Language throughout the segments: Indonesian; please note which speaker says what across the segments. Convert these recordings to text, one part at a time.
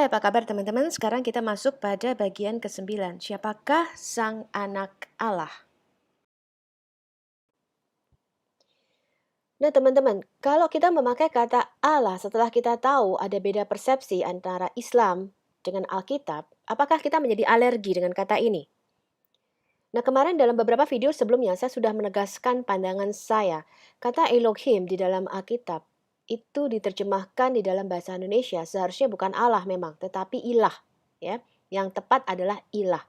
Speaker 1: Hai, apa kabar teman-teman? Sekarang kita masuk pada bagian ke-9. Siapakah Sang Anak Allah? Nah teman-teman, kalau kita memakai kata Allah setelah kita tahu ada beda persepsi antara Islam dengan Alkitab, apakah kita menjadi alergi dengan kata ini? Nah kemarin dalam beberapa video sebelumnya saya sudah menegaskan pandangan saya. Kata Elohim di dalam Alkitab itu diterjemahkan di dalam bahasa Indonesia seharusnya bukan Allah memang, tetapi ilah. Ya, yang tepat adalah ilah.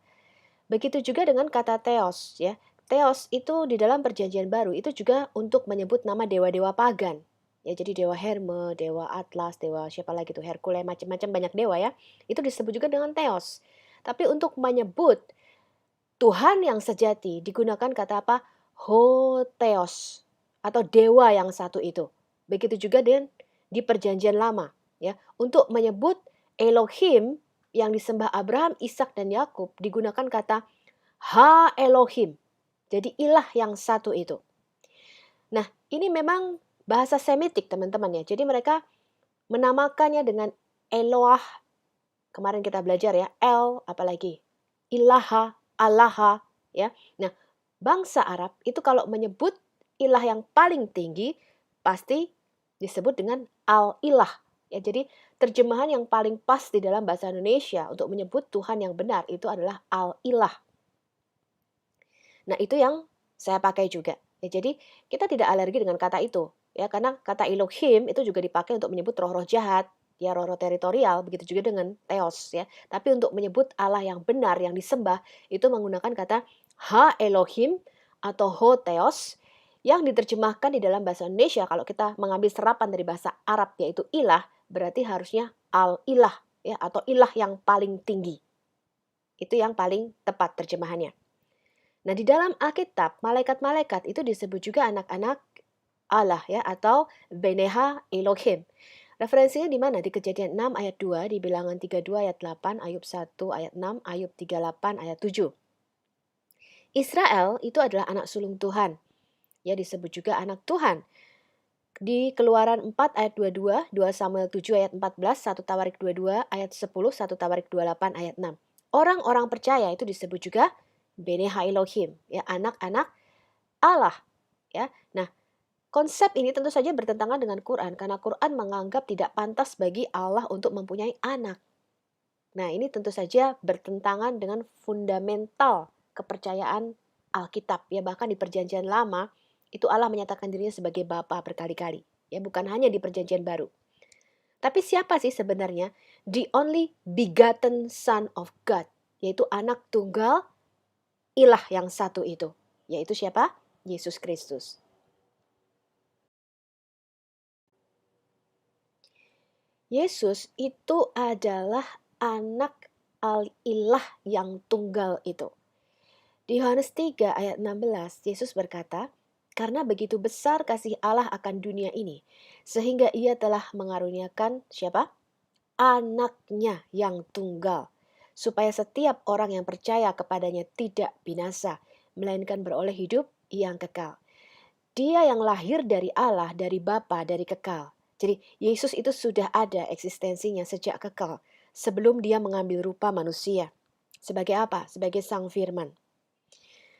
Speaker 1: Begitu juga dengan kata theos, ya. Theos itu di dalam Perjanjian Baru itu juga untuk menyebut nama dewa-dewa pagan. Ya, jadi dewa Herme, dewa Atlas, dewa siapa lagi tuh, Hercules, macam-macam banyak dewa ya. Itu disebut juga dengan theos. Tapi untuk menyebut Tuhan yang sejati digunakan kata apa? Hotheos atau dewa yang satu itu. Begitu juga dengan di Perjanjian Lama, ya. Untuk menyebut Elohim yang disembah Abraham, Ishak dan Yakub digunakan kata Ha Elohim. Jadi ilah yang satu itu. Nah, ini memang bahasa Semitik teman-teman ya. Jadi mereka menamakannya dengan Eloah. Kemarin kita belajar ya, El apalagi Ilaha, Allaha ya. Nah, bangsa Arab itu kalau menyebut ilah yang paling tinggi pasti disebut dengan Al-Ilah. Ya, jadi terjemahan yang paling pas di dalam bahasa Indonesia untuk menyebut Tuhan yang benar itu adalah Al-Ilah. Nah, itu yang saya pakai juga. Ya, jadi kita tidak alergi dengan kata itu, ya karena kata Elohim itu juga dipakai untuk menyebut roh-roh jahat, ya roh-roh teritorial, begitu juga dengan Theos ya. Tapi untuk menyebut Allah yang benar yang disembah itu menggunakan kata Ha Elohim atau Ho Theos yang diterjemahkan di dalam bahasa Indonesia kalau kita mengambil serapan dari bahasa Arab yaitu ilah, berarti harusnya al-ilah ya atau ilah yang paling tinggi. Itu yang paling tepat terjemahannya. Nah, di dalam Alkitab, malaikat-malaikat itu disebut juga anak-anak Allah ya atau Beneha Elohim. Referensinya di mana? Di Kejadian 6 ayat 2, di Bilangan 32 ayat 8, Ayub 1 ayat 6, Ayub 38 ayat 7. Israel itu adalah anak sulung Tuhan. Ya, disebut juga anak Tuhan. Di Keluaran 4 ayat 22, 2 Samuel 7 ayat 14, 1 Tawarik 22 ayat 10, 1 Tawarik 28 ayat 6. Orang-orang percaya itu disebut juga Beneha Elohim, ya anak-anak Allah, ya. Nah, konsep ini tentu saja bertentangan dengan Quran karena Quran menganggap tidak pantas bagi Allah untuk mempunyai anak. Nah, ini tentu saja bertentangan dengan fundamental kepercayaan Alkitab, ya bahkan di Perjanjian Lama itu Allah menyatakan dirinya sebagai Bapa berkali-kali, ya bukan hanya di Perjanjian Baru. Tapi siapa sih sebenarnya the only begotten Son of God, yaitu anak tunggal ilah yang satu itu, yaitu siapa? Yesus Kristus. Yesus itu adalah anak al-ilah yang tunggal itu. Di Yohanes 3 ayat 16, Yesus berkata, "Karena begitu besar kasih Allah akan dunia ini, sehingga ia telah mengaruniakan siapa? Anaknya yang tunggal, supaya setiap orang yang percaya kepadanya tidak binasa, melainkan beroleh hidup yang kekal." Dia yang lahir dari Allah, dari Bapa, dari kekal. Jadi Yesus itu sudah ada eksistensinya sejak kekal, sebelum dia mengambil rupa manusia. Sebagai apa? Sebagai Sang Firman.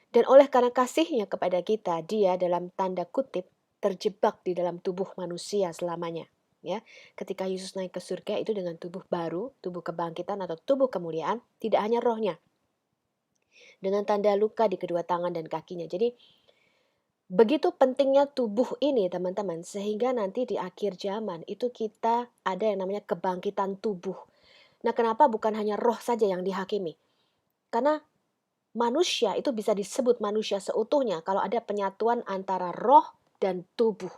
Speaker 1: Dan oleh karena kasihnya kepada kita, dia dalam tanda kutip terjebak di dalam tubuh manusia selamanya. Ya, ketika Yesus naik ke surga itu dengan tubuh baru, tubuh kebangkitan atau tubuh kemuliaan, tidak hanya rohnya. Dengan tanda luka di kedua tangan dan kakinya. Jadi begitu pentingnya tubuh ini teman-teman, sehingga nanti di akhir zaman itu kita ada yang namanya kebangkitan tubuh. Nah, kenapa bukan hanya roh saja yang dihakimi? Karena manusia itu bisa disebut manusia seutuhnya kalau ada penyatuan antara roh dan tubuh.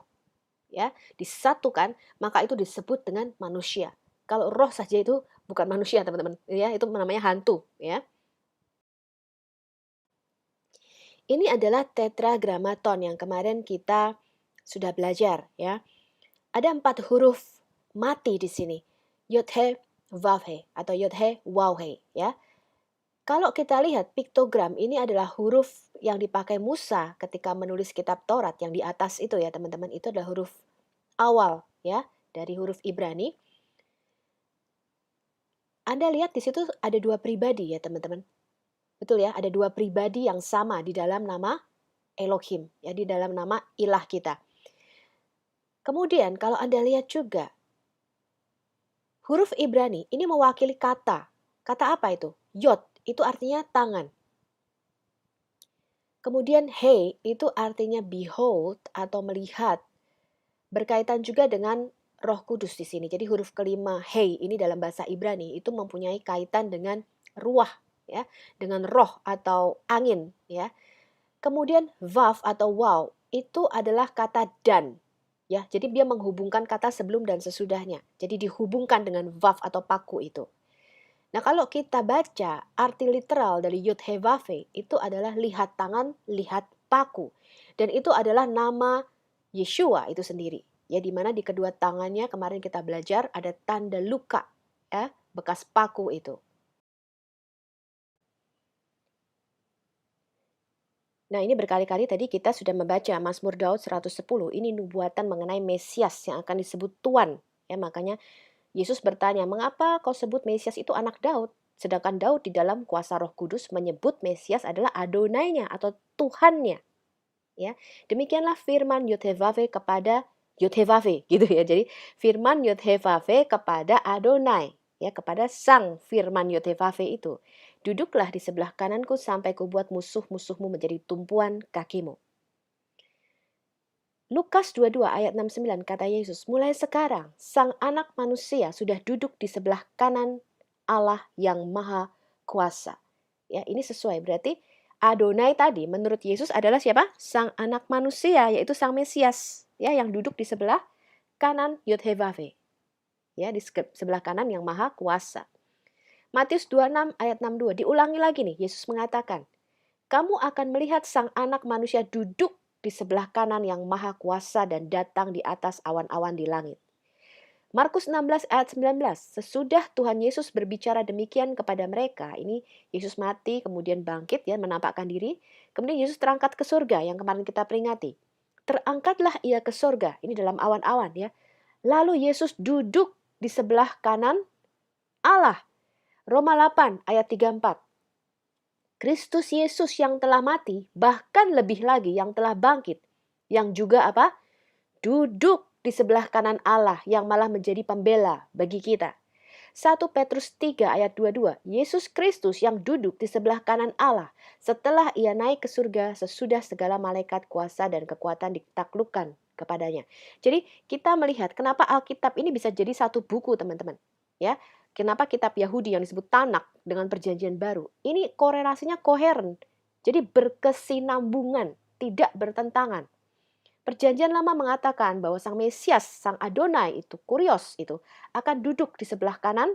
Speaker 1: Ya, disatukan, maka itu disebut dengan manusia. Kalau roh saja itu bukan manusia, teman-teman. Ya, itu namanya hantu, ya. Ini adalah tetragrammaton yang kemarin kita sudah belajar, ya. Ada 4 huruf mati di sini. Yod He Vav He atau Yod He Waw He, ya. Kalau kita lihat piktogram ini adalah huruf yang dipakai Musa ketika menulis kitab Taurat yang di atas itu ya teman-teman. Itu adalah huruf awal ya dari huruf Ibrani. Anda lihat di situ ada dua pribadi ya teman-teman. Betul ya, ada dua pribadi yang sama di dalam nama Elohim, ya di dalam nama ilah kita. Kemudian kalau Anda lihat juga, huruf Ibrani ini mewakili kata. Kata apa itu? Yod, itu artinya tangan. Kemudian He itu artinya behold atau melihat. Berkaitan juga dengan Roh Kudus di sini. Jadi huruf kelima He ini dalam bahasa Ibrani itu mempunyai kaitan dengan ruah ya, dengan roh atau angin ya. Kemudian Vav atau wow itu adalah kata dan ya. Jadi dia menghubungkan kata sebelum dan sesudahnya. Jadi dihubungkan dengan Vav atau paku itu. Nah, kalau kita baca arti literal dari Yud He Vav He itu adalah lihat tangan, lihat paku. Dan itu adalah nama Yeshua itu sendiri. Ya, di mana di kedua tangannya kemarin kita belajar ada tanda luka, ya, bekas paku itu. Nah, ini berkali-kali tadi kita sudah membaca Mazmur Daud 110. Ini nubuatan mengenai Mesias yang akan disebut Tuan. Ya, makanya Yesus bertanya, "Mengapa kau sebut Mesias itu anak Daud?" Sedangkan Daud di dalam kuasa Roh Kudus menyebut Mesias adalah Adonainya atau Tuhannya. Ya, demikianlah firman Yud-Heh-Vav-He kepada Yud-Heh-Vav-He gitu ya. Jadi firman Yud-Heh-Vav-He kepada Adonai, ya, kepada sang firman Yud-Heh-Vav-He itu. Duduklah di sebelah kananku sampai kubuat musuh-musuhmu menjadi tumpuan kakimu. Lukas 22 ayat 69 kata Yesus, mulai sekarang sang anak manusia sudah duduk di sebelah kanan Allah yang maha kuasa. Ya, ini sesuai berarti Adonai tadi menurut Yesus adalah siapa? Sang anak manusia, yaitu sang Mesias, ya, yang duduk di sebelah kanan Yod-Heh-Vav-He. Ya, di sebelah kanan yang maha kuasa. Matius 26 ayat 62 diulangi lagi nih, Yesus mengatakan, "Kamu akan melihat sang anak manusia duduk di sebelah kanan yang maha kuasa dan datang di atas awan-awan di langit." Markus 16 ayat 19, sesudah Tuhan Yesus berbicara demikian kepada mereka, ini Yesus mati kemudian bangkit ya menampakkan diri, kemudian Yesus terangkat ke surga yang kemarin kita peringati. Terangkatlah ia ke surga, ini dalam awan-awan ya. Lalu Yesus duduk di sebelah kanan Allah. Roma 8 ayat 34. Kristus Yesus yang telah mati, bahkan lebih lagi yang telah bangkit, yang juga apa? Duduk di sebelah kanan Allah yang malah menjadi pembela bagi kita. 1 Petrus 3 ayat 22, Yesus Kristus yang duduk di sebelah kanan Allah setelah ia naik ke surga sesudah segala malaikat kuasa dan kekuatan ditaklukkan kepadanya. Jadi kita melihat kenapa Alkitab ini bisa jadi satu buku teman-teman. Ya, kenapa kitab Yahudi yang disebut Tanak dengan perjanjian baru, ini korelasinya koheren. Jadi berkesinambungan, tidak bertentangan. Perjanjian Lama mengatakan bahwa sang Mesias, sang Adonai itu, Kurios itu, akan duduk di sebelah kanan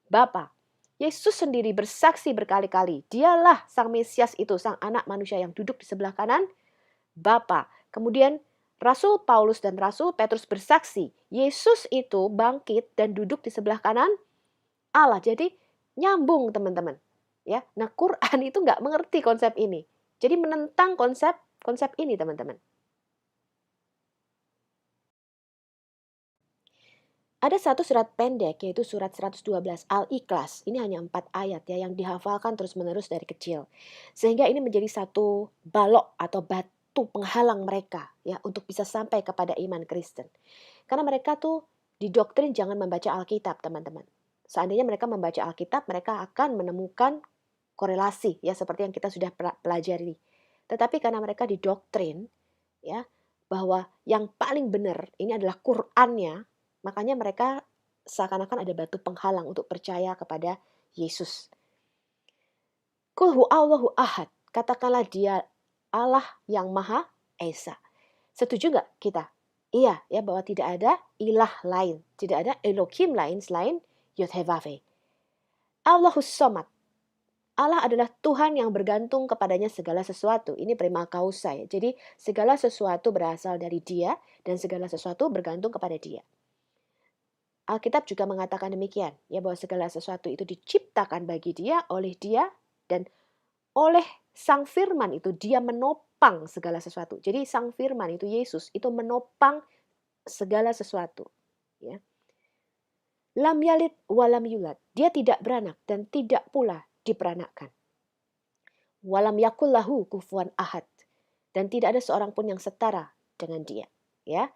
Speaker 1: Bapa. Yesus sendiri bersaksi berkali-kali, dialah sang Mesias itu, sang anak manusia yang duduk di sebelah kanan Bapa. Kemudian Rasul Paulus dan Rasul Petrus bersaksi, Yesus itu bangkit dan duduk di sebelah kanan Allah. Jadi nyambung teman-teman. Ya, nah Quran itu nggak mengerti konsep ini. Jadi menentang konsep ini teman-teman. Ada satu surat pendek yaitu surat 112 Al-Ikhlas. Ini hanya 4 ayat ya yang dihafalkan terus-menerus dari kecil. Sehingga ini menjadi satu balok atau batu penghalang mereka ya untuk bisa sampai kepada iman Kristen. Karena mereka tuh didoktrin jangan membaca Alkitab, teman-teman. Seandainya mereka membaca Alkitab, mereka akan menemukan korelasi ya seperti yang kita sudah pelajari. Tetapi karena mereka didoktrin ya bahwa yang paling benar ini adalah Qur'annya, makanya mereka seakan-akan ada batu penghalang untuk percaya kepada Yesus. Qul huwallahu ahad. Katakanlah dia Allah yang Maha Esa. Setuju nggak kita? Iya, ya bahwa tidak ada ilah lain, tidak ada Elohim lain selain Yod-Heh-Vav-He. Allahus Somad. Allah adalah Tuhan yang bergantung kepadanya segala sesuatu. Ini prima causa ya. Jadi segala sesuatu berasal dari Dia dan segala sesuatu bergantung kepada Dia. Alkitab juga mengatakan demikian, ya bahwa segala sesuatu itu diciptakan bagi Dia, oleh Dia, dan oleh Sang Firman itu Dia menopang segala sesuatu. Jadi Sang Firman itu Yesus itu menopang segala sesuatu. Ya. Lam yalid walam yulad. Dia tidak beranak dan tidak pula diperanakkan. Walam yakul lahu kufuwan ahad. Dan tidak ada seorang pun yang setara dengan dia. Ya,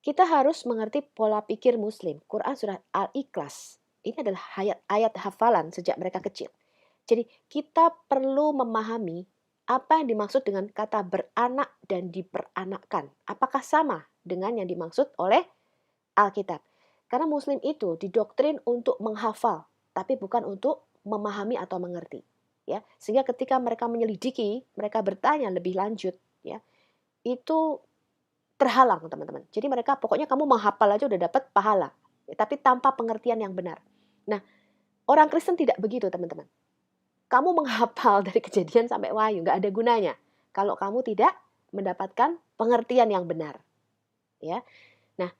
Speaker 1: kita harus mengerti pola pikir Muslim. Quran surah Al-Ikhlas. Ini adalah ayat-ayat hafalan sejak mereka kecil. Jadi kita perlu memahami apa yang dimaksud dengan kata beranak dan diperanakkan. Apakah sama dengan yang dimaksud oleh Alkitab? Karena Muslim itu didoktrin untuk menghafal, tapi bukan untuk memahami atau mengerti. Ya, sehingga ketika mereka menyelidiki, mereka bertanya lebih lanjut, ya, itu terhalang, teman-teman. Jadi mereka pokoknya kamu menghafal aja udah dapat pahala, tapi tanpa pengertian yang benar. Nah, orang Kristen tidak begitu, teman-teman. Kamu menghafal dari Kejadian sampai Wahyu, nggak ada gunanya kalau kamu tidak mendapatkan pengertian yang benar. Ya, nah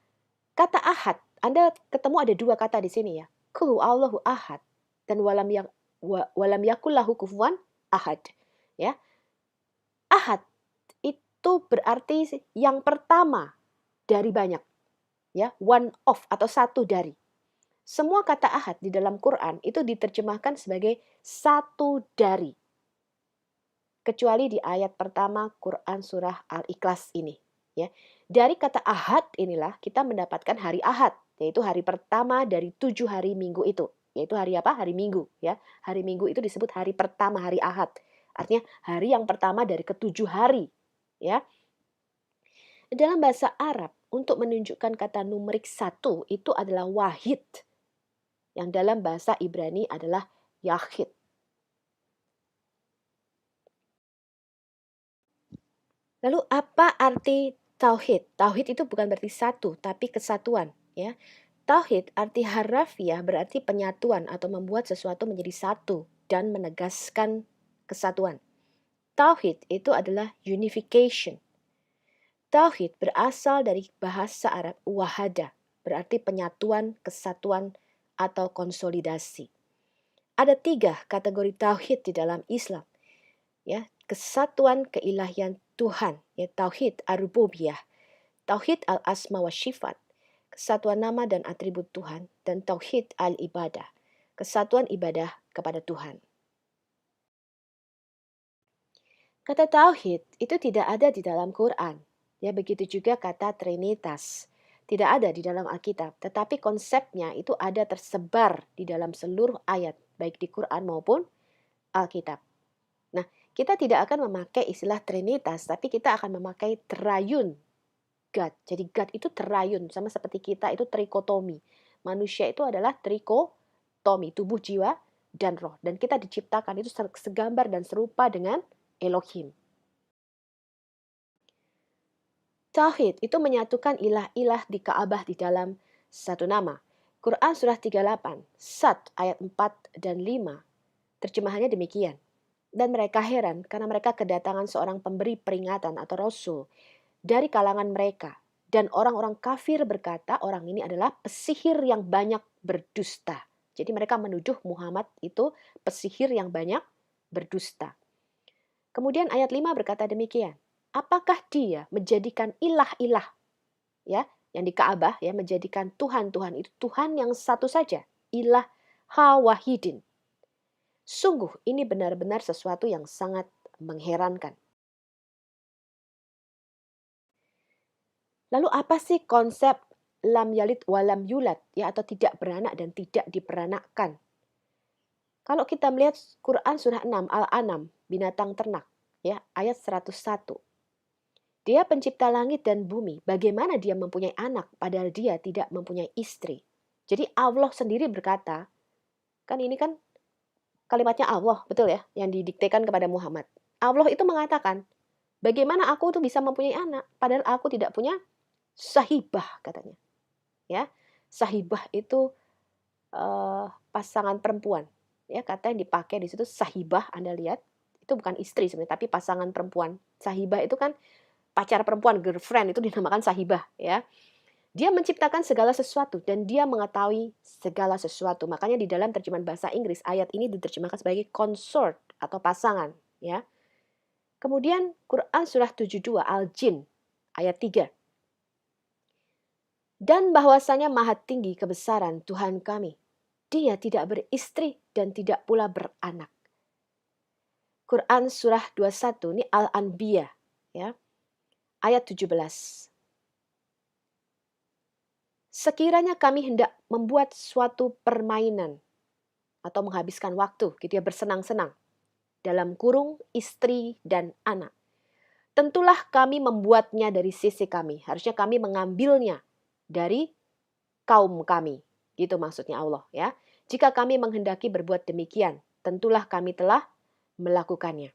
Speaker 1: kata ahad, Anda ketemu ada dua kata di sini ya, Qul Allahu ahad dan walam yakul lahu kufuwan ahad. Ya, ahad itu berarti yang pertama dari banyak, ya, one of atau satu dari. Semua kata ahad di dalam Quran itu diterjemahkan sebagai satu dari. Kecuali di ayat pertama Quran surah Al-Ikhlas ini. Ya. Dari kata ahad inilah kita mendapatkan hari ahad, yaitu hari pertama dari 7 hari minggu itu. Yaitu hari apa? Hari Minggu. Ya. Hari Minggu itu disebut hari pertama, hari ahad. Artinya hari yang pertama dari ketujuh hari. Ya. Dalam bahasa Arab, untuk menunjukkan kata numerik satu itu adalah wahid. Yang dalam bahasa Ibrani adalah yahid. Lalu apa arti tauhid? Tauhid itu bukan berarti satu, tapi kesatuan. Ya. Tauhid arti harafiah berarti penyatuan atau membuat sesuatu menjadi satu dan menegaskan kesatuan. Tauhid itu adalah unification. Tauhid berasal dari bahasa Arab wahada, berarti penyatuan, kesatuan, atau konsolidasi. Ada 3 kategori tauhid di dalam Islam. Ya, kesatuan keilahian Tuhan, ya, tauhid ar-rububiyah, tauhid al-asma wa sifat, kesatuan nama dan atribut Tuhan, dan tauhid al-ibadah, kesatuan ibadah kepada Tuhan. Kata tauhid itu tidak ada di dalam Quran. Ya, begitu juga kata trinitas. Tidak ada di dalam Alkitab, tetapi konsepnya itu ada tersebar di dalam seluruh ayat, baik di Quran maupun Alkitab. Nah, kita tidak akan memakai istilah trinitas, tapi kita akan memakai triune God. Jadi God itu triune, sama seperti kita itu trikotomi. Manusia itu adalah trikotomi, tubuh, jiwa, dan roh. Dan kita diciptakan itu segambar dan serupa dengan Elohim. Tauhid itu menyatukan ilah-ilah di Ka'bah di dalam satu nama. Quran surah 38, Sad ayat 4 dan 5. Terjemahannya demikian. Dan mereka heran karena mereka kedatangan seorang pemberi peringatan atau rasul dari kalangan mereka. Dan orang-orang kafir berkata orang ini adalah pesihir yang banyak berdusta. Jadi mereka menuduh Muhammad itu pesihir yang banyak berdusta. Kemudian ayat 5 berkata demikian. Apakah dia menjadikan ilah-ilah, ya, yang di Ka'bah, ya, menjadikan Tuhan-Tuhan itu Tuhan yang satu saja, ilah hawahidin. Sungguh ini benar-benar sesuatu yang sangat mengherankan. Lalu apa sih konsep lam yalid walam yulad, ya, atau tidak beranak dan tidak diperanakkan? Kalau kita melihat Quran surah 6 Al-An'am, binatang ternak, ya, ayat 101. Dia pencipta langit dan bumi. Bagaimana dia mempunyai anak padahal dia tidak mempunyai istri? Jadi Allah sendiri berkata, kan ini kan kalimatnya Allah, betul ya, yang didiktekan kepada Muhammad. Allah itu mengatakan, bagaimana aku tuh bisa mempunyai anak padahal aku tidak punya sahibah, katanya. Ya, sahibah itu pasangan perempuan. Ya, kata yang dipakai di situ sahibah, Anda lihat, itu bukan istri sebenarnya, tapi pasangan perempuan. Sahibah itu kan pacar perempuan, girlfriend, itu dinamakan sahibah, ya. Dia menciptakan segala sesuatu dan dia mengetahui segala sesuatu. Makanya di dalam terjemahan bahasa Inggris ayat ini diterjemahkan sebagai consort atau pasangan, ya. Kemudian Quran surah 72 Al-Jin ayat 3. Dan bahwasanya maha tinggi kebesaran Tuhan kami. Dia tidak beristri dan tidak pula beranak. Quran surah 21, ini Al-Anbiya, ya, ayat 17. Sekiranya kami hendak membuat suatu permainan atau menghabiskan waktu, gitu ya, bersenang-senang, dalam kurung istri dan anak, tentulah kami membuatnya dari sisi kami. Harusnya kami mengambilnya dari kaum kami. Gitu maksudnya Allah, ya. Jika kami menghendaki berbuat demikian, tentulah kami telah melakukannya.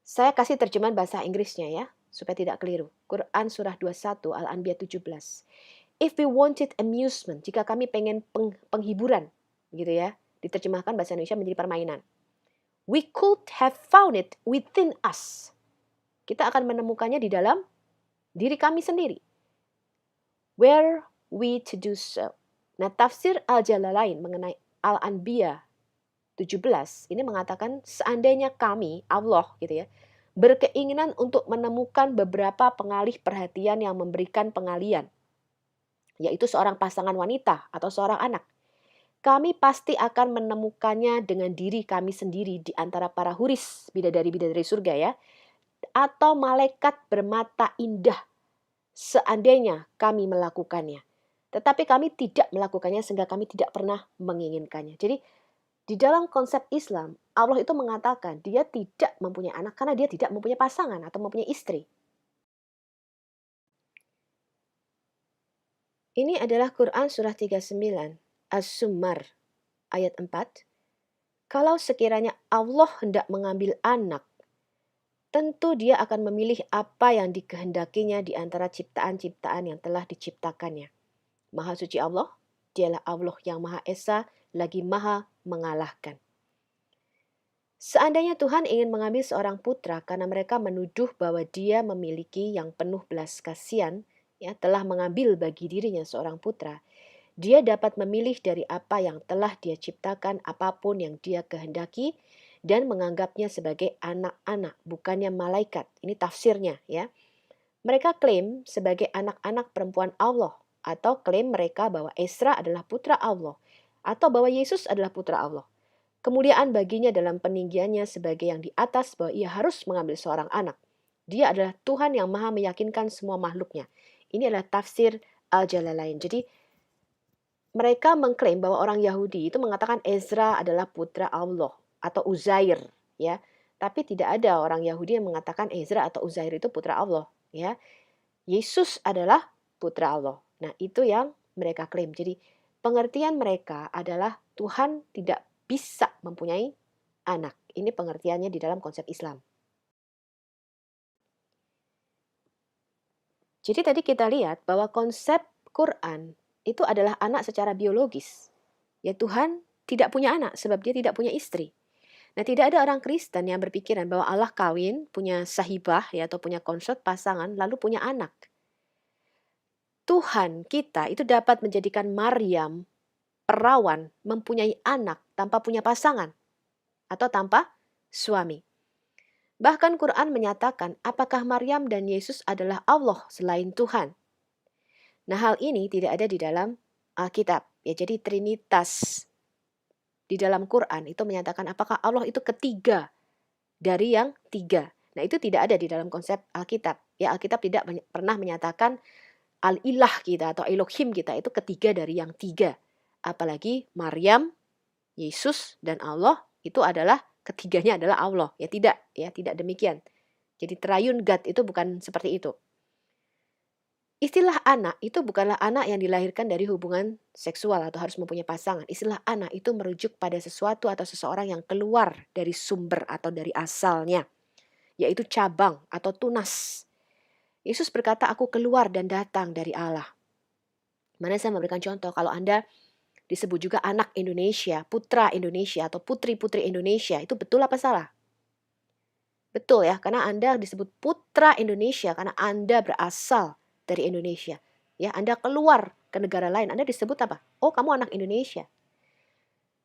Speaker 1: Saya kasih terjemahan bahasa Inggrisnya ya, supaya tidak keliru. Quran surah 21 Al-Anbiya 17. If we wanted amusement, jika kami pengen penghiburan, gitu ya, diterjemahkan bahasa Indonesia menjadi permainan. We could have found it within us. Kita akan menemukannya di dalam diri kami sendiri. Were we to do so. Nah, tafsir Al-Jalalain mengenai Al-Anbiya 17 ini mengatakan seandainya kami, Allah gitu ya, berkeinginan untuk menemukan beberapa pengalih perhatian yang memberikan pengalian, yaitu seorang pasangan wanita atau seorang anak, kami pasti akan menemukannya dengan diri kami sendiri di antara para huris, bidadari-bidadari surga ya, atau malaikat bermata indah seandainya kami melakukannya. Tetapi kami tidak melakukannya sehingga kami tidak pernah menginginkannya. Jadi di dalam konsep Islam, Allah itu mengatakan dia tidak mempunyai anak karena dia tidak mempunyai pasangan atau mempunyai istri. Ini adalah Quran surah 39, As-Summar, ayat 4. Kalau sekiranya Allah hendak mengambil anak, tentu dia akan memilih apa yang dikehendakinya di antara ciptaan-ciptaan yang telah diciptakannya. Maha suci Allah, dialah Allah yang Maha Esa, lagi Maha mengalahkan. Seandainya Tuhan ingin mengambil seorang putra karena mereka menuduh bahwa dia memiliki yang penuh belas kasihan, ya, telah mengambil bagi dirinya seorang putra, dia dapat memilih dari apa yang telah dia ciptakan apapun yang dia kehendaki dan menganggapnya sebagai anak-anak, bukannya malaikat. Ini tafsirnya ya. Mereka klaim sebagai anak-anak perempuan Allah atau klaim mereka bahwa Esra adalah putra Allah atau bahwa Yesus adalah putra Allah. Kemuliaan baginya dalam peninggiannya sebagai yang di atas bahwa ia harus mengambil seorang anak. Dia adalah Tuhan yang maha meyakinkan semua makhluknya. Ini adalah tafsir Al-Jalalain. Jadi mereka mengklaim bahwa orang Yahudi itu mengatakan Ezra adalah putra Allah atau Uzair, ya. Tapi tidak ada orang Yahudi yang mengatakan Ezra atau Uzair itu putra Allah, ya. Yesus adalah putra Allah. Nah, itu yang mereka klaim. Jadi pengertian mereka adalah Tuhan tidak bisa mempunyai anak. Ini pengertiannya di dalam konsep Islam. Jadi tadi kita lihat bahwa konsep Quran itu adalah anak secara biologis. Ya Tuhan tidak punya anak sebab dia tidak punya istri. Nah, tidak ada orang Kristen yang berpikiran bahwa Allah kawin, punya sahibah ya atau punya konsort pasangan lalu punya anak. Tuhan kita itu dapat menjadikan Maryam perawan mempunyai anak tanpa punya pasangan atau tanpa suami. Bahkan Quran menyatakan apakah Maryam dan Yesus adalah Allah selain Tuhan. Nah, hal ini tidak ada di dalam Alkitab. Ya, jadi Trinitas di dalam Quran itu menyatakan apakah Allah itu ketiga dari yang tiga. Nah, itu tidak ada di dalam konsep Alkitab. Ya, Alkitab tidak pernah menyatakan Al-Ilah kita atau Elohim kita itu ketiga dari yang tiga. Apalagi Maryam, Yesus, dan Allah itu adalah ketiganya adalah Allah. Ya tidak demikian. Jadi triune God itu bukan seperti itu. Istilah anak itu bukanlah anak yang dilahirkan dari hubungan seksual atau harus mempunyai pasangan. Istilah anak itu merujuk pada sesuatu atau seseorang yang keluar dari sumber atau dari asalnya, yaitu cabang atau tunas. Yesus berkata, aku keluar dan datang dari Allah. Mana saya memberikan contoh, kalau Anda disebut juga anak Indonesia, putra Indonesia atau putri-putri Indonesia, itu betul apa salah? Betul ya, karena Anda disebut putra Indonesia karena Anda berasal dari Indonesia. Ya, Anda keluar ke negara lain, Anda disebut apa? Oh, kamu anak Indonesia.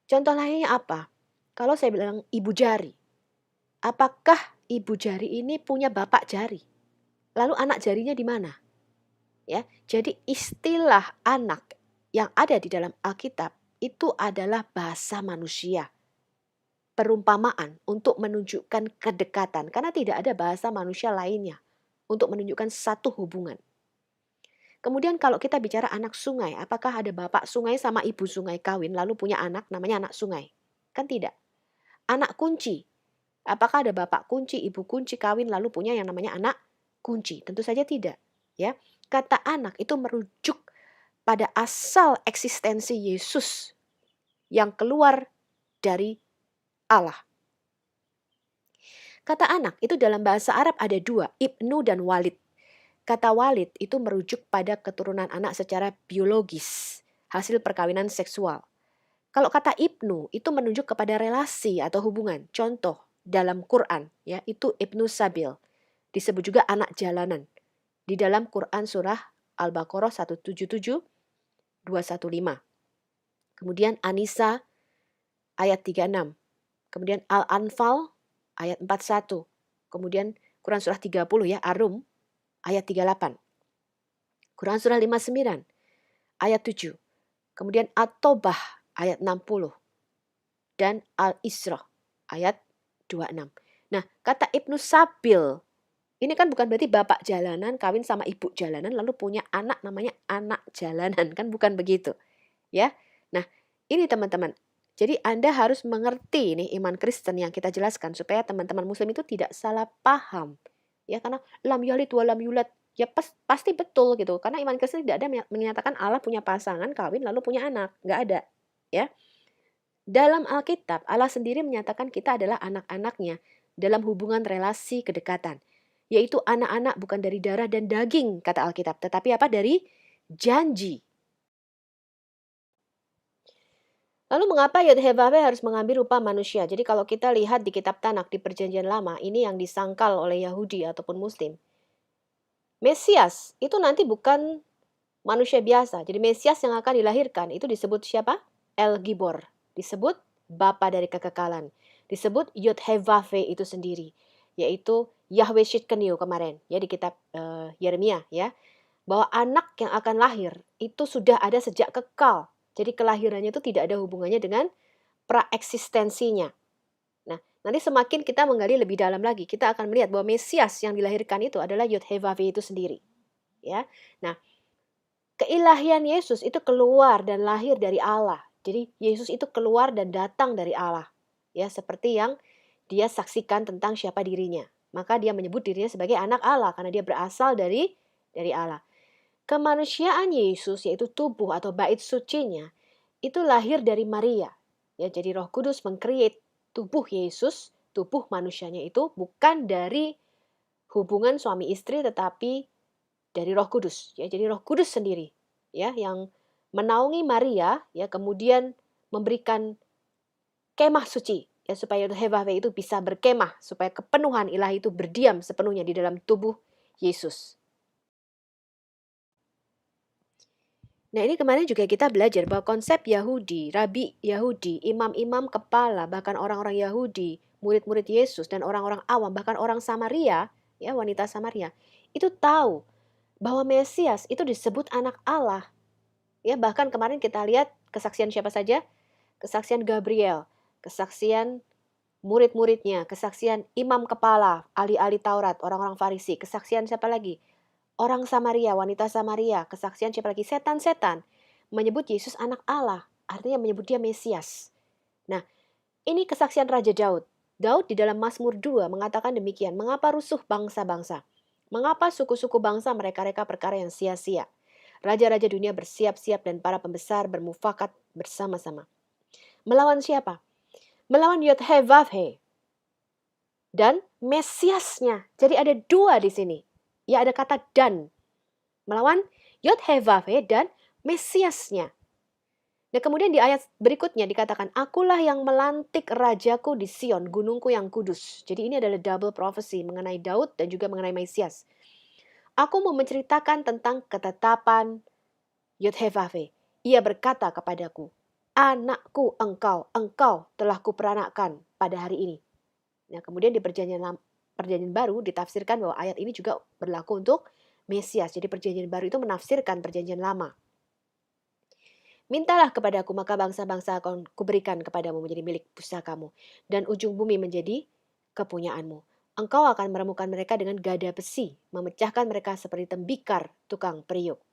Speaker 1: Contoh lainnya apa? Kalau saya bilang ibu jari, apakah ibu jari ini punya bapak jari? Lalu anak jarinya di mana? Ya, jadi istilah anak yang ada di dalam Alkitab itu adalah bahasa manusia, perumpamaan untuk menunjukkan kedekatan karena tidak ada bahasa manusia lainnya untuk menunjukkan satu hubungan. Kemudian kalau kita bicara anak sungai, apakah ada bapak sungai sama ibu sungai kawin lalu punya anak namanya anak sungai? Kan tidak. Anak kunci, apakah ada bapak kunci, ibu kunci kawin lalu punya yang namanya anak kunci? Tentu saja tidak. Ya, kata anak itu merujuk pada asal eksistensi Yesus yang keluar dari Allah. Kata anak itu dalam bahasa Arab ada dua, ibnu dan walid. Kata walid itu merujuk pada keturunan anak secara biologis, hasil perkawinan seksual. Kalau kata ibnu itu menunjuk kepada relasi atau hubungan. Contoh dalam Quran ya, itu ibnu sabil. Disebut juga anak jalanan. Di dalam Quran surah Al-Baqarah 177 215. Kemudian An-Nisa ayat 36. Kemudian Al-Anfal ayat 41. Kemudian Quran surah 30 ya, Ar-Rum ayat 38. Quran surah 59 ayat 7. Kemudian At-Taubah ayat 60 dan Al-Isra ayat 26. Nah, kata Ibnu Sabil ini kan bukan berarti bapak jalanan kawin sama ibu jalanan lalu punya anak namanya anak jalanan, kan bukan begitu. Ya. Nah, ini teman-teman. Jadi Anda harus mengerti nih iman Kristen yang kita jelaskan supaya teman-teman muslim itu tidak salah paham. Ya, karena lam yalid wa lam yulad. Ya pasti betul gitu. Karena iman Kristen tidak ada menyatakan Allah punya pasangan kawin lalu punya anak, nggak ada. Ya. Dalam Alkitab, Allah sendiri menyatakan kita adalah anak-anaknya dalam hubungan relasi kedekatan. Yaitu anak-anak bukan dari darah dan daging, kata Alkitab. Tetapi apa? Dari janji. Lalu mengapa Yod-Heh-Vav-Heh harus mengambil rupa manusia? Jadi kalau kita lihat di kitab Tanak di perjanjian lama, ini yang disangkal oleh Yahudi ataupun Muslim. Mesias itu nanti bukan manusia biasa. Jadi Mesias yang akan dilahirkan itu disebut siapa? El Gibor. Disebut Bapa dari kekekalan. Disebut Yod-Heh-Vav-Heh itu sendiri. Yaitu Yahweh Shidkenu kemarin. Ya di kitab Yeremia ya. Bahwa anak yang akan lahir itu sudah ada sejak kekal. Jadi kelahirannya itu tidak ada hubungannya dengan praeksistensinya. Nah, nanti semakin kita menggali lebih dalam lagi, kita akan melihat bahwa Mesias yang dilahirkan itu adalah Yod-Heh-Vav-Heh itu sendiri. Ya. Nah, keilahian Yesus itu keluar dan lahir dari Allah. Jadi Yesus itu keluar dan datang dari Allah. Ya, seperti yang dia saksikan tentang siapa dirinya. Maka dia menyebut dirinya sebagai anak Allah karena dia berasal dari Allah. Kemanusiaan Yesus yaitu tubuh atau bait sucinya itu lahir dari Maria. Ya, jadi Roh Kudus mengcreate tubuh Yesus, tubuh manusianya itu bukan dari hubungan suami istri tetapi dari Roh Kudus. Ya, jadi Roh Kudus sendiri ya yang menaungi Maria ya kemudian memberikan kemah suci ya supaya Yod-Heh-Vav-Heh itu bisa berkemah supaya kepenuhan ilahi itu berdiam sepenuhnya di dalam tubuh Yesus. Nah, ini kemarin juga kita belajar bahwa konsep Yahudi, rabi Yahudi, imam-imam kepala, bahkan orang-orang Yahudi, murid-murid Yesus dan orang-orang awam, bahkan orang Samaria, ya wanita Samaria, itu tahu bahwa Mesias itu disebut anak Allah. Ya, bahkan kemarin kita lihat kesaksian siapa saja? Kesaksian Gabriel, kesaksian murid-muridnya, kesaksian imam kepala, ahli-ahli Taurat, orang-orang Farisi, kesaksian siapa lagi? Orang Samaria, wanita Samaria, kesaksian siapa lagi? Setan-setan menyebut Yesus anak Allah, artinya menyebut dia Mesias. Nah, ini kesaksian Raja Daud. Daud di dalam Mazmur 2 mengatakan demikian, mengapa rusuh bangsa-bangsa? Mengapa suku-suku bangsa mereka-reka perkara yang sia-sia? Raja-raja dunia bersiap-siap dan para pembesar bermufakat bersama-sama. Melawan siapa? Melawan Yod-Heh-Vav-Heh dan Mesiasnya. Jadi ada dua di sini. Ya ada kata dan. Melawan Yod-Heh-Vav-Heh dan Mesiasnya. Nah kemudian di ayat berikutnya dikatakan, akulah yang melantik rajaku di Sion, gunungku yang kudus. Jadi ini adalah double prophecy mengenai Daud dan juga mengenai Mesias. Aku mau menceritakan tentang ketetapan Yod-Heh-Vav-Heh. Ia berkata kepadaku, anakku engkau telah kuperanakkan pada hari ini. Nah kemudian di perjanjian baru ditafsirkan bahwa ayat ini juga berlaku untuk Mesias. Jadi perjanjian baru itu menafsirkan perjanjian lama. Mintalah kepadaku, maka bangsa-bangsa akan kuberikan kepadamu menjadi milik pusakamu, dan ujung bumi menjadi kepunyaanmu. Engkau akan meremukan mereka dengan gada besi, memecahkan mereka seperti tembikar tukang periuk.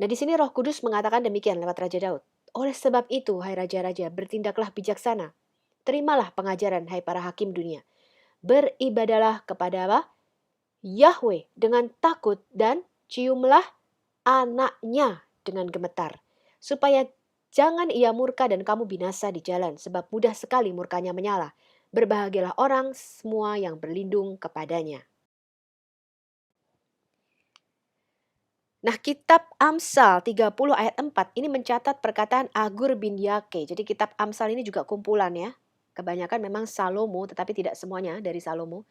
Speaker 1: Nah, di sini Roh Kudus mengatakan demikian lewat Raja Daud. Oleh sebab itu, hai raja-raja, bertindaklah bijaksana. Terimalah pengajaran, hai para hakim dunia. Beribadalah kepada apa? Yahweh dengan takut, dan ciumlah anaknya dengan gemetar, supaya jangan ia murka dan kamu binasa di jalan, sebab mudah sekali murkanya menyala. Berbahagialah orang semua yang berlindung kepadanya. Nah, kitab Amsal 30 ayat 4 ini mencatat perkataan Agur bin Yake. Jadi kitab Amsal ini juga kumpulan ya. Kebanyakan memang Salomo, tetapi tidak semuanya dari Salomo.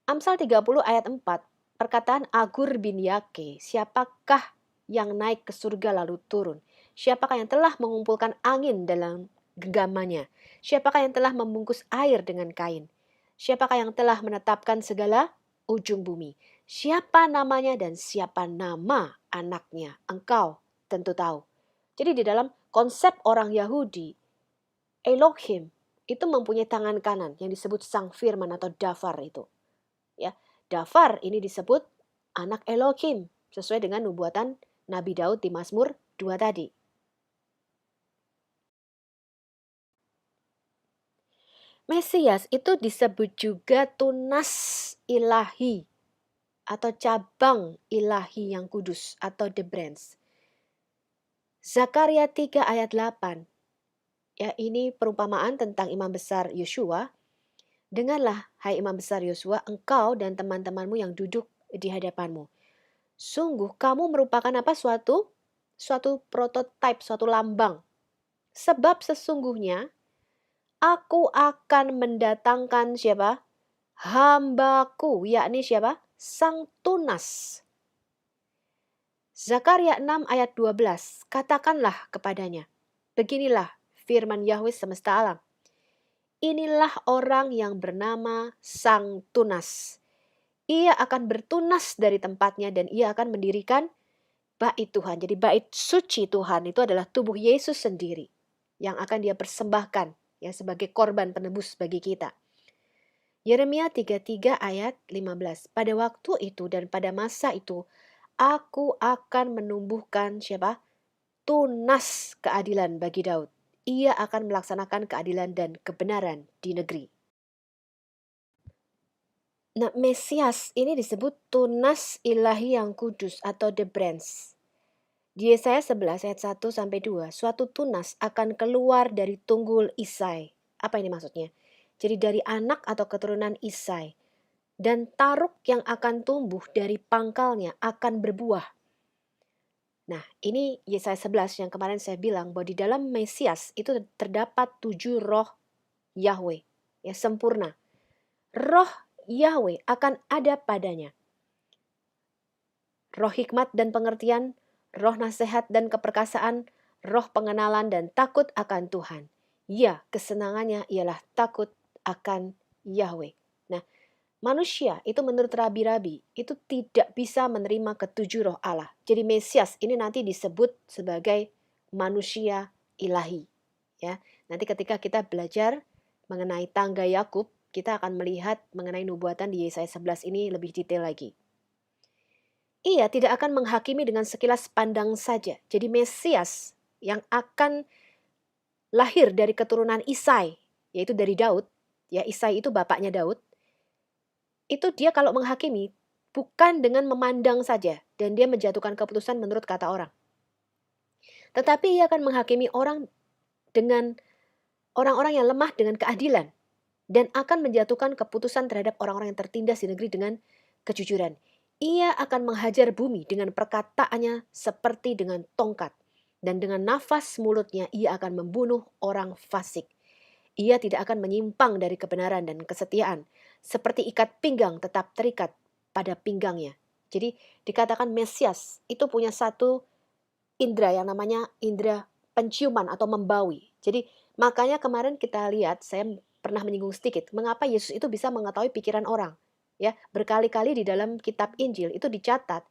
Speaker 1: Amsal 30 ayat 4, perkataan Agur bin Yake, siapakah yang naik ke surga lalu turun? Siapakah yang telah mengumpulkan angin dalam genggamannya? Siapakah yang telah membungkus air dengan kain? Siapakah yang telah menetapkan segala ujung bumi? Siapa namanya dan siapa nama anaknya? Engkau tentu tahu. Jadi di dalam konsep orang Yahudi, Elohim itu mempunyai tangan kanan yang disebut Sang Firman atau Dafar itu. Ya, Dafar ini disebut anak Elohim sesuai dengan nubuatan Nabi Daud di Mazmur 2 tadi. Mesias itu disebut juga tunas ilahi atau cabang ilahi yang kudus atau the branch. Zakaria 3 ayat 8. Ya, ini perumpamaan tentang imam besar Yosua. Dengarlah, hai imam besar Yosua, engkau dan teman-temanmu yang duduk di hadapanmu. Sungguh kamu merupakan apa? Suatu prototipe, suatu lambang. Sebab sesungguhnya aku akan mendatangkan siapa? Hambaku, yakni siapa? Sang tunas. Zakaria 6 ayat 12, katakanlah kepadanya, beginilah firman Yahweh semesta alam. Inilah orang yang bernama Sang Tunas. Ia akan bertunas dari tempatnya dan ia akan mendirikan bait Tuhan. Jadi bait suci Tuhan itu adalah tubuh Yesus sendiri yang akan dia persembahkan ya sebagai korban penebus bagi kita. Yeremia 33 ayat 15. Pada waktu itu dan pada masa itu aku akan menumbuhkan siapa? Tunas keadilan bagi Daud. Ia akan melaksanakan keadilan dan kebenaran di negeri. Nah, Mesias ini disebut tunas ilahi yang kudus atau the branch. Di Yesaya 11 ayat 1 sampai 2, suatu tunas akan keluar dari tunggul Isai. Apa ini maksudnya? Jadi dari anak atau keturunan Isai. Dan taruk yang akan tumbuh dari pangkalnya akan berbuah. Nah, ini Yesaya 11 yang kemarin saya bilang bahwa di dalam Mesias itu terdapat 7 roh Yahweh. Ya, sempurna. Roh Yahweh akan ada padanya. Roh hikmat dan pengertian, roh nasihat dan keperkasaan, roh pengenalan dan takut akan Tuhan. Ya, kesenangannya ialah takut akan Yahweh. Nah, manusia itu menurut rabi-rabi itu tidak bisa menerima ketujuh roh Allah. Jadi Mesias ini nanti disebut sebagai manusia ilahi. Ya, nanti ketika kita belajar mengenai tangga Yakub, kita akan melihat mengenai nubuatan di Yesaya 11 ini lebih detail lagi. Ia tidak akan menghakimi dengan sekilas pandang saja. Jadi Mesias yang akan lahir dari keturunan Isai, yaitu dari Daud, ya Isai itu bapaknya Daud, itu dia kalau menghakimi bukan dengan memandang saja dan dia menjatuhkan keputusan menurut kata orang. Tetapi ia akan menghakimi orang dengan orang-orang yang lemah dengan keadilan dan akan menjatuhkan keputusan terhadap orang-orang yang tertindas di negeri dengan kejujuran. Ia akan menghajar bumi dengan perkataannya seperti dengan tongkat. Dan dengan nafas mulutnya ia akan membunuh orang fasik. Ia tidak akan menyimpang dari kebenaran dan kesetiaan. Seperti ikat pinggang tetap terikat pada pinggangnya. Jadi dikatakan Mesias itu punya satu indera yang namanya indera penciuman atau membawi. Jadi makanya kemarin kita lihat, saya pernah menyinggung sedikit, mengapa Yesus itu bisa mengetahui pikiran orang. Ya, berkali-kali di dalam kitab Injil itu dicatat,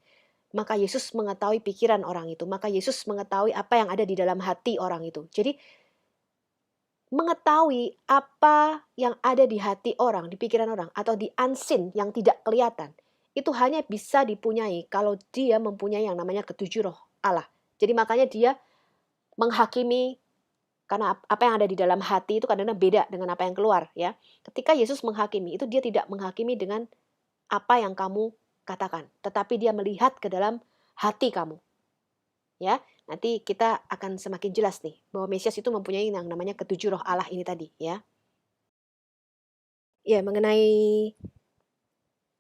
Speaker 1: maka Yesus mengetahui pikiran orang itu, maka Yesus mengetahui apa yang ada di dalam hati orang itu. Jadi mengetahui apa yang ada di hati orang, di pikiran orang, atau di unseen yang tidak kelihatan, itu hanya bisa dipunyai kalau dia mempunyai yang namanya ketujuh roh Allah. Jadi makanya dia menghakimi, karena apa yang ada di dalam hati itu kadang-kadang beda dengan apa yang keluar, ya. Ketika Yesus menghakimi, itu dia tidak menghakimi dengan apa yang kamu katakan, tetapi dia melihat ke dalam hati kamu. Ya, nanti kita akan semakin jelas nih bahwa Mesias itu mempunyai yang namanya ketujuh roh Allah ini tadi, ya. Ya, mengenai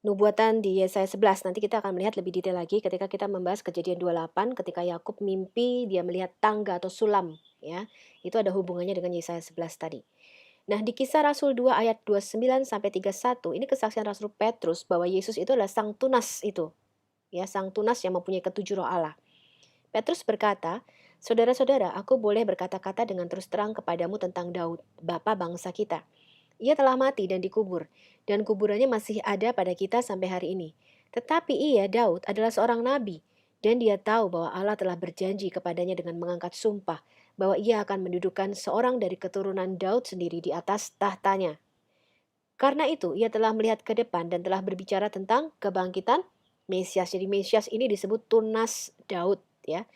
Speaker 1: nubuatan di Yesaya 11 nanti kita akan melihat lebih detail lagi ketika kita membahas Kejadian 28 ketika Yakub mimpi dia melihat tangga atau sulam, ya. Itu ada hubungannya dengan Yesaya 11 tadi. Nah, di Kisah Rasul 2 ayat 29 sampai 31 ini kesaksian Rasul Petrus bahwa Yesus itu adalah sang tunas itu. Ya, sang tunas yang mempunyai ketujuh roh Allah. Petrus berkata, "Saudara-saudara, aku boleh berkata-kata dengan terus terang kepadamu tentang Daud, bapa bangsa kita. Ia telah mati dan dikubur, dan kuburannya masih ada pada kita sampai hari ini. Tetapi ia, Daud, adalah seorang nabi, dan dia tahu bahwa Allah telah berjanji kepadanya dengan mengangkat sumpah, bahwa ia akan mendudukkan seorang dari keturunan Daud sendiri di atas tahtanya. Karena itu, ia telah melihat ke depan dan telah berbicara tentang kebangkitan Mesias." Jadi Mesias ini disebut tunas Daud, ya.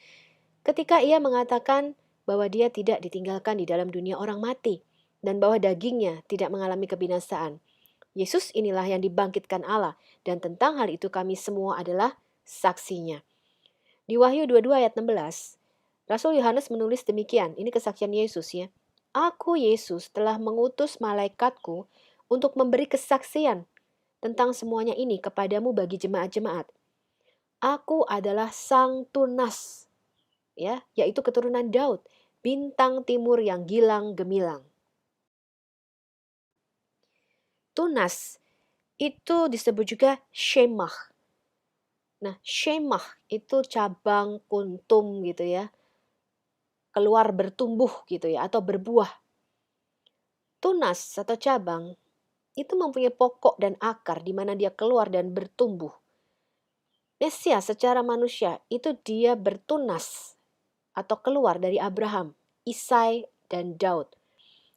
Speaker 1: Ketika ia mengatakan bahwa dia tidak ditinggalkan di dalam dunia orang mati dan bahwa dagingnya tidak mengalami kebinasaan. Yesus inilah yang dibangkitkan Allah dan tentang hal itu kami semua adalah saksinya. Di Wahyu 22 ayat 16, Rasul Yohanes menulis demikian, ini kesaksian Yesus, ya. "Aku Yesus telah mengutus malaikatku untuk memberi kesaksian tentang semuanya ini kepadamu bagi jemaat-jemaat. Aku adalah sang tunas, ya, yaitu keturunan Daud, bintang timur yang gilang gemilang." Tunas itu disebut juga shemah. Nah, shemah itu cabang kuntum gitu ya, keluar bertumbuh gitu ya, atau berbuah. Tunas atau cabang itu mempunyai pokok dan akar di mana dia keluar dan bertumbuh. Mesias secara manusia itu dia bertunas atau keluar dari Abraham, Isai, dan Daud.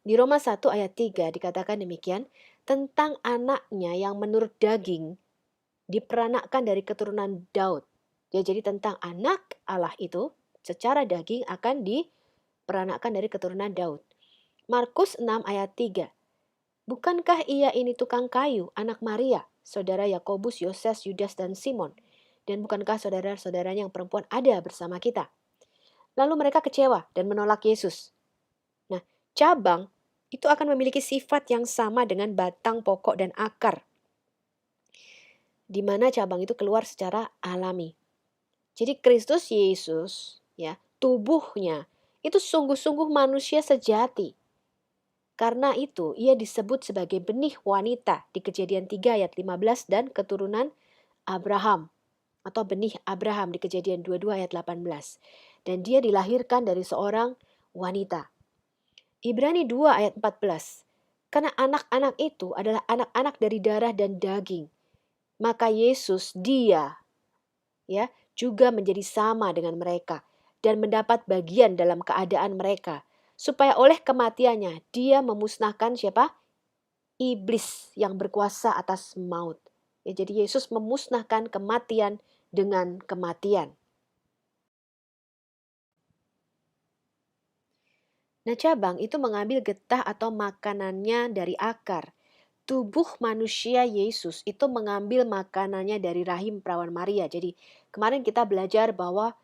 Speaker 1: Di Roma 1 ayat 3 dikatakan demikian, tentang anaknya yang menurut daging diperanakkan dari keturunan Daud. Ya, jadi tentang anak Allah itu secara daging akan diperanakkan dari keturunan Daud. Markus 6 ayat 3. Bukankah ia ini tukang kayu, anak Maria, saudara Yakobus, Yoses, Yudas, dan Simon? Dan bukankah saudara-saudaranya yang perempuan ada bersama kita? Lalu mereka kecewa dan menolak Yesus. Nah, cabang itu akan memiliki sifat yang sama dengan batang, pokok, dan akar, di mana cabang itu keluar secara alami. Jadi Kristus Yesus, ya, tubuhnya itu sungguh-sungguh manusia sejati. Karena itu ia disebut sebagai benih wanita di Kejadian 3 ayat 15 dan keturunan Abraham atau benih Abraham di Kejadian 22 ayat 18. Dan dia dilahirkan dari seorang wanita. Ibrani 2 ayat 14. Karena anak-anak itu adalah anak-anak dari darah dan daging, maka Yesus dia, ya, juga menjadi sama dengan mereka dan mendapat bagian dalam keadaan mereka, supaya oleh kematiannya dia memusnahkan siapa? Iblis yang berkuasa atas maut. Ya, jadi Yesus memusnahkan kematian dengan kematian. Nah, cabang itu mengambil getah atau makanannya dari akar. Tubuh manusia Yesus itu mengambil makanannya dari rahim perawan Maria. Jadi kemarin kita belajar bahwa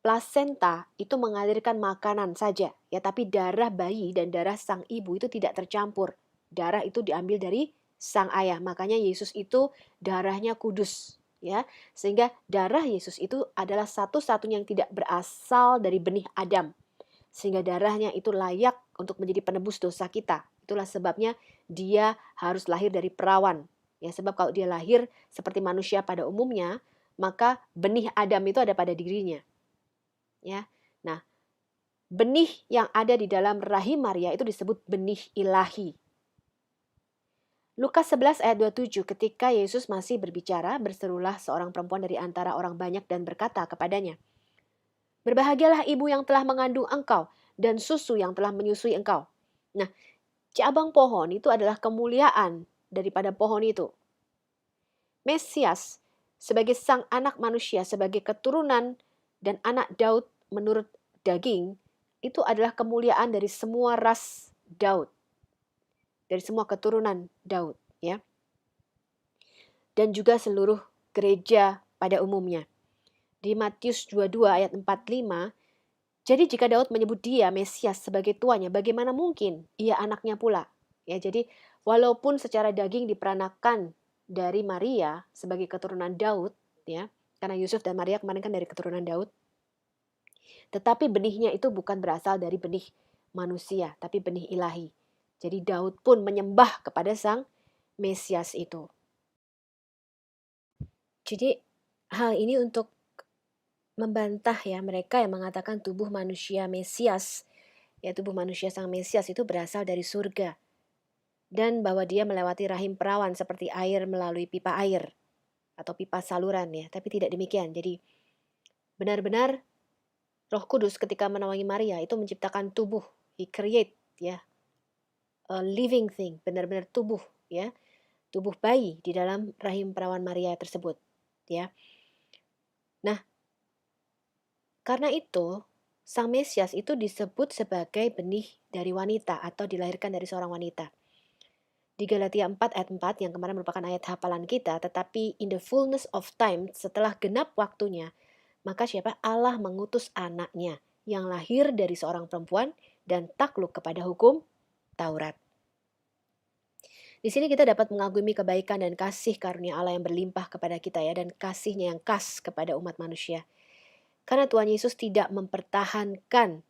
Speaker 1: plasenta itu mengalirkan makanan saja, ya, tapi darah bayi dan darah sang ibu itu tidak tercampur. Darah itu diambil dari sang ayah. Makanya Yesus itu darahnya kudus, ya. Sehingga darah Yesus itu adalah satu-satunya yang tidak berasal dari benih Adam. Sehingga darahnya itu layak untuk menjadi penebus dosa kita. Itulah sebabnya dia harus lahir dari perawan. Ya, sebab kalau dia lahir seperti manusia pada umumnya, maka benih Adam itu ada pada dirinya. Ya. Nah, benih yang ada di dalam rahim Maria itu disebut benih ilahi. Lukas 11 ayat 27, ketika Yesus masih berbicara, berserulah seorang perempuan dari antara orang banyak dan berkata kepadanya, "Berbahagialah ibu yang telah mengandung engkau dan susu yang telah menyusui engkau." Nah, cabang pohon itu adalah kemuliaan daripada pohon itu. Mesias sebagai sang anak manusia, sebagai keturunan dan anak Daud menurut daging, itu adalah kemuliaan dari semua ras Daud, dari semua keturunan Daud, ya. Dan juga seluruh gereja pada umumnya. Di Matius 22 ayat 45, jadi jika Daud menyebut dia Mesias sebagai tuannya, bagaimana mungkin ia anaknya pula? Ya, jadi walaupun secara daging diperanakan dari Maria sebagai keturunan Daud, ya, karena Yusuf dan Maria kemarin kan dari keturunan Daud, tetapi benihnya itu bukan berasal dari benih manusia, tapi benih ilahi. Jadi Daud pun menyembah kepada sang Mesias itu. Jadi hal ini untuk membantah ya mereka yang mengatakan tubuh manusia Mesias, ya tubuh manusia sang Mesias itu berasal dari surga. Dan bahwa dia melewati rahim perawan seperti air melalui pipa air atau pipa saluran ya, tapi tidak demikian. Jadi benar-benar Roh Kudus ketika menaungi Maria itu menciptakan tubuh, he create ya, a living thing, benar-benar tubuh ya, tubuh bayi di dalam rahim perawan Maria tersebut ya. Nah, karena itu sang Mesias itu disebut sebagai benih dari wanita atau dilahirkan dari seorang wanita. Di Galatia 4 ayat 4 yang kemarin merupakan ayat hafalan kita, tetapi in the fullness of time, setelah genap waktunya, maka siapa? Allah mengutus anaknya yang lahir dari seorang perempuan dan takluk kepada hukum Taurat. Di sini kita dapat mengagumi kebaikan dan kasih karunia Allah yang berlimpah kepada kita ya, dan kasihnya yang khas kepada umat manusia. Karena Tuhan Yesus tidak mempertahankan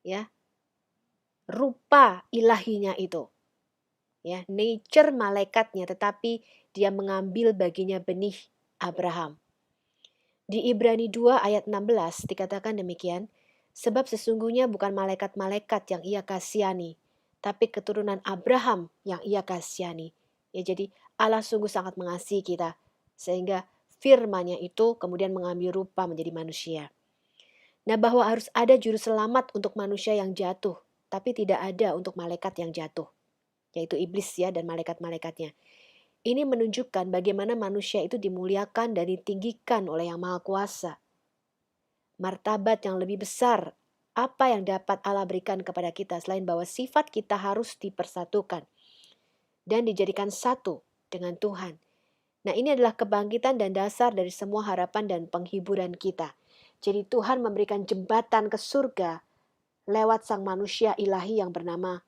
Speaker 1: ya rupa ilahinya itu. Ya, nature malaikatnya, tetapi dia mengambil baginya benih Abraham. Di Ibrani 2 ayat 16 dikatakan demikian, sebab sesungguhnya bukan malaikat-malaikat yang ia kasihani, tapi keturunan Abraham yang ia kasihani. Ya, jadi Allah sungguh sangat mengasihi kita, sehingga firman-Nya itu kemudian mengambil rupa menjadi manusia. Nah, bahwa harus ada juru selamat untuk manusia yang jatuh, tapi tidak ada untuk malaikat yang jatuh, yaitu iblis ya dan malaikat-malaikatnya. Ini menunjukkan bagaimana manusia itu dimuliakan dan ditinggikan oleh Yang Maha Kuasa. Martabat yang lebih besar, apa yang dapat Allah berikan kepada kita selain bahwa sifat kita harus dipersatukan dan dijadikan satu dengan Tuhan. Nah, ini adalah kebangkitan dan dasar dari semua harapan dan penghiburan kita. Jadi Tuhan memberikan jembatan ke surga lewat sang manusia ilahi yang bernama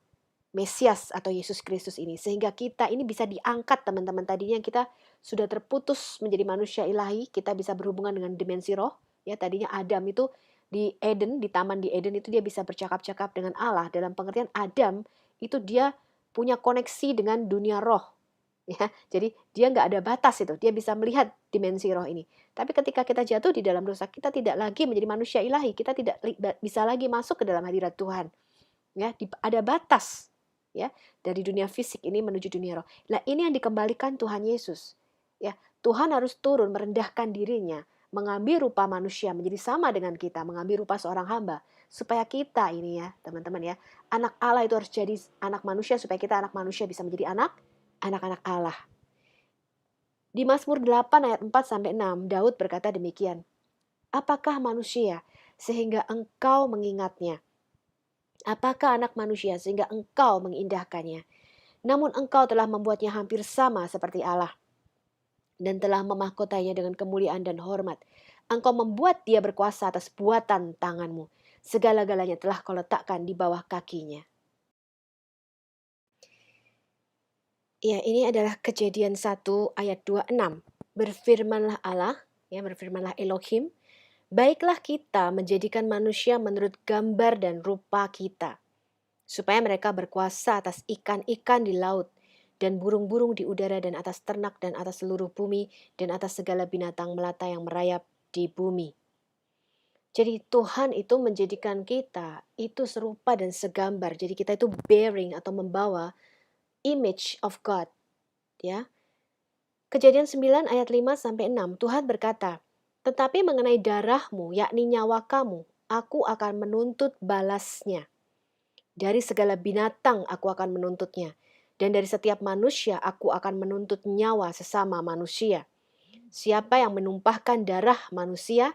Speaker 1: Mesias atau Yesus Kristus ini. Sehingga kita ini bisa diangkat teman-teman. Tadinya kita sudah terputus menjadi manusia ilahi. Kita bisa berhubungan dengan dimensi roh. Ya, tadinya Adam itu di Eden, di taman di Eden itu dia bisa bercakap-cakap dengan Allah. Dalam pengertian Adam itu dia punya koneksi dengan dunia roh. Ya, jadi dia nggak ada batas itu. Dia bisa melihat dimensi roh ini. Tapi ketika kita jatuh di dalam dosa, kita tidak lagi menjadi manusia ilahi. Kita tidak bisa lagi masuk ke dalam hadirat Tuhan. Ya, ada batas ya dari dunia fisik ini menuju dunia roh. Nah, ini yang dikembalikan Tuhan Yesus. Ya, Tuhan harus turun merendahkan dirinya, mengambil rupa manusia menjadi sama dengan kita, mengambil rupa seorang hamba supaya kita ini ya, teman-teman ya, anak Allah itu harus jadi anak manusia supaya kita anak manusia bisa menjadi anak-anak Allah. Di Mazmur 8 ayat 4 sampai 6, Daud berkata demikian. Apakah manusia sehingga engkau mengingatnya? Apakah anak manusia sehingga engkau mengindahkannya? Namun engkau telah membuatnya hampir sama seperti Allah dan telah memahkotainya dengan kemuliaan dan hormat. Engkau membuat dia berkuasa atas buatan tanganmu. Segala-galanya telah kau letakkan di bawah kakinya. Ya, ini adalah Kejadian 1 ayat 26. Berfirmanlah Allah, ya berfirmanlah Elohim, baiklah kita menjadikan manusia menurut gambar dan rupa kita, supaya mereka berkuasa atas ikan-ikan di laut, dan burung-burung di udara, dan atas ternak, dan atas seluruh bumi, dan atas segala binatang melata yang merayap di bumi. Jadi Tuhan itu menjadikan kita itu serupa dan segambar. Jadi kita itu bearing atau membawa image of God, ya. Kejadian 9 ayat 5 sampai 6, Tuhan berkata, "Tetapi mengenai darahmu, yakni nyawa kamu, aku akan menuntut balasnya. Dari segala binatang aku akan menuntutnya, dan dari setiap manusia aku akan menuntut nyawa sesama manusia. Siapa yang menumpahkan darah manusia,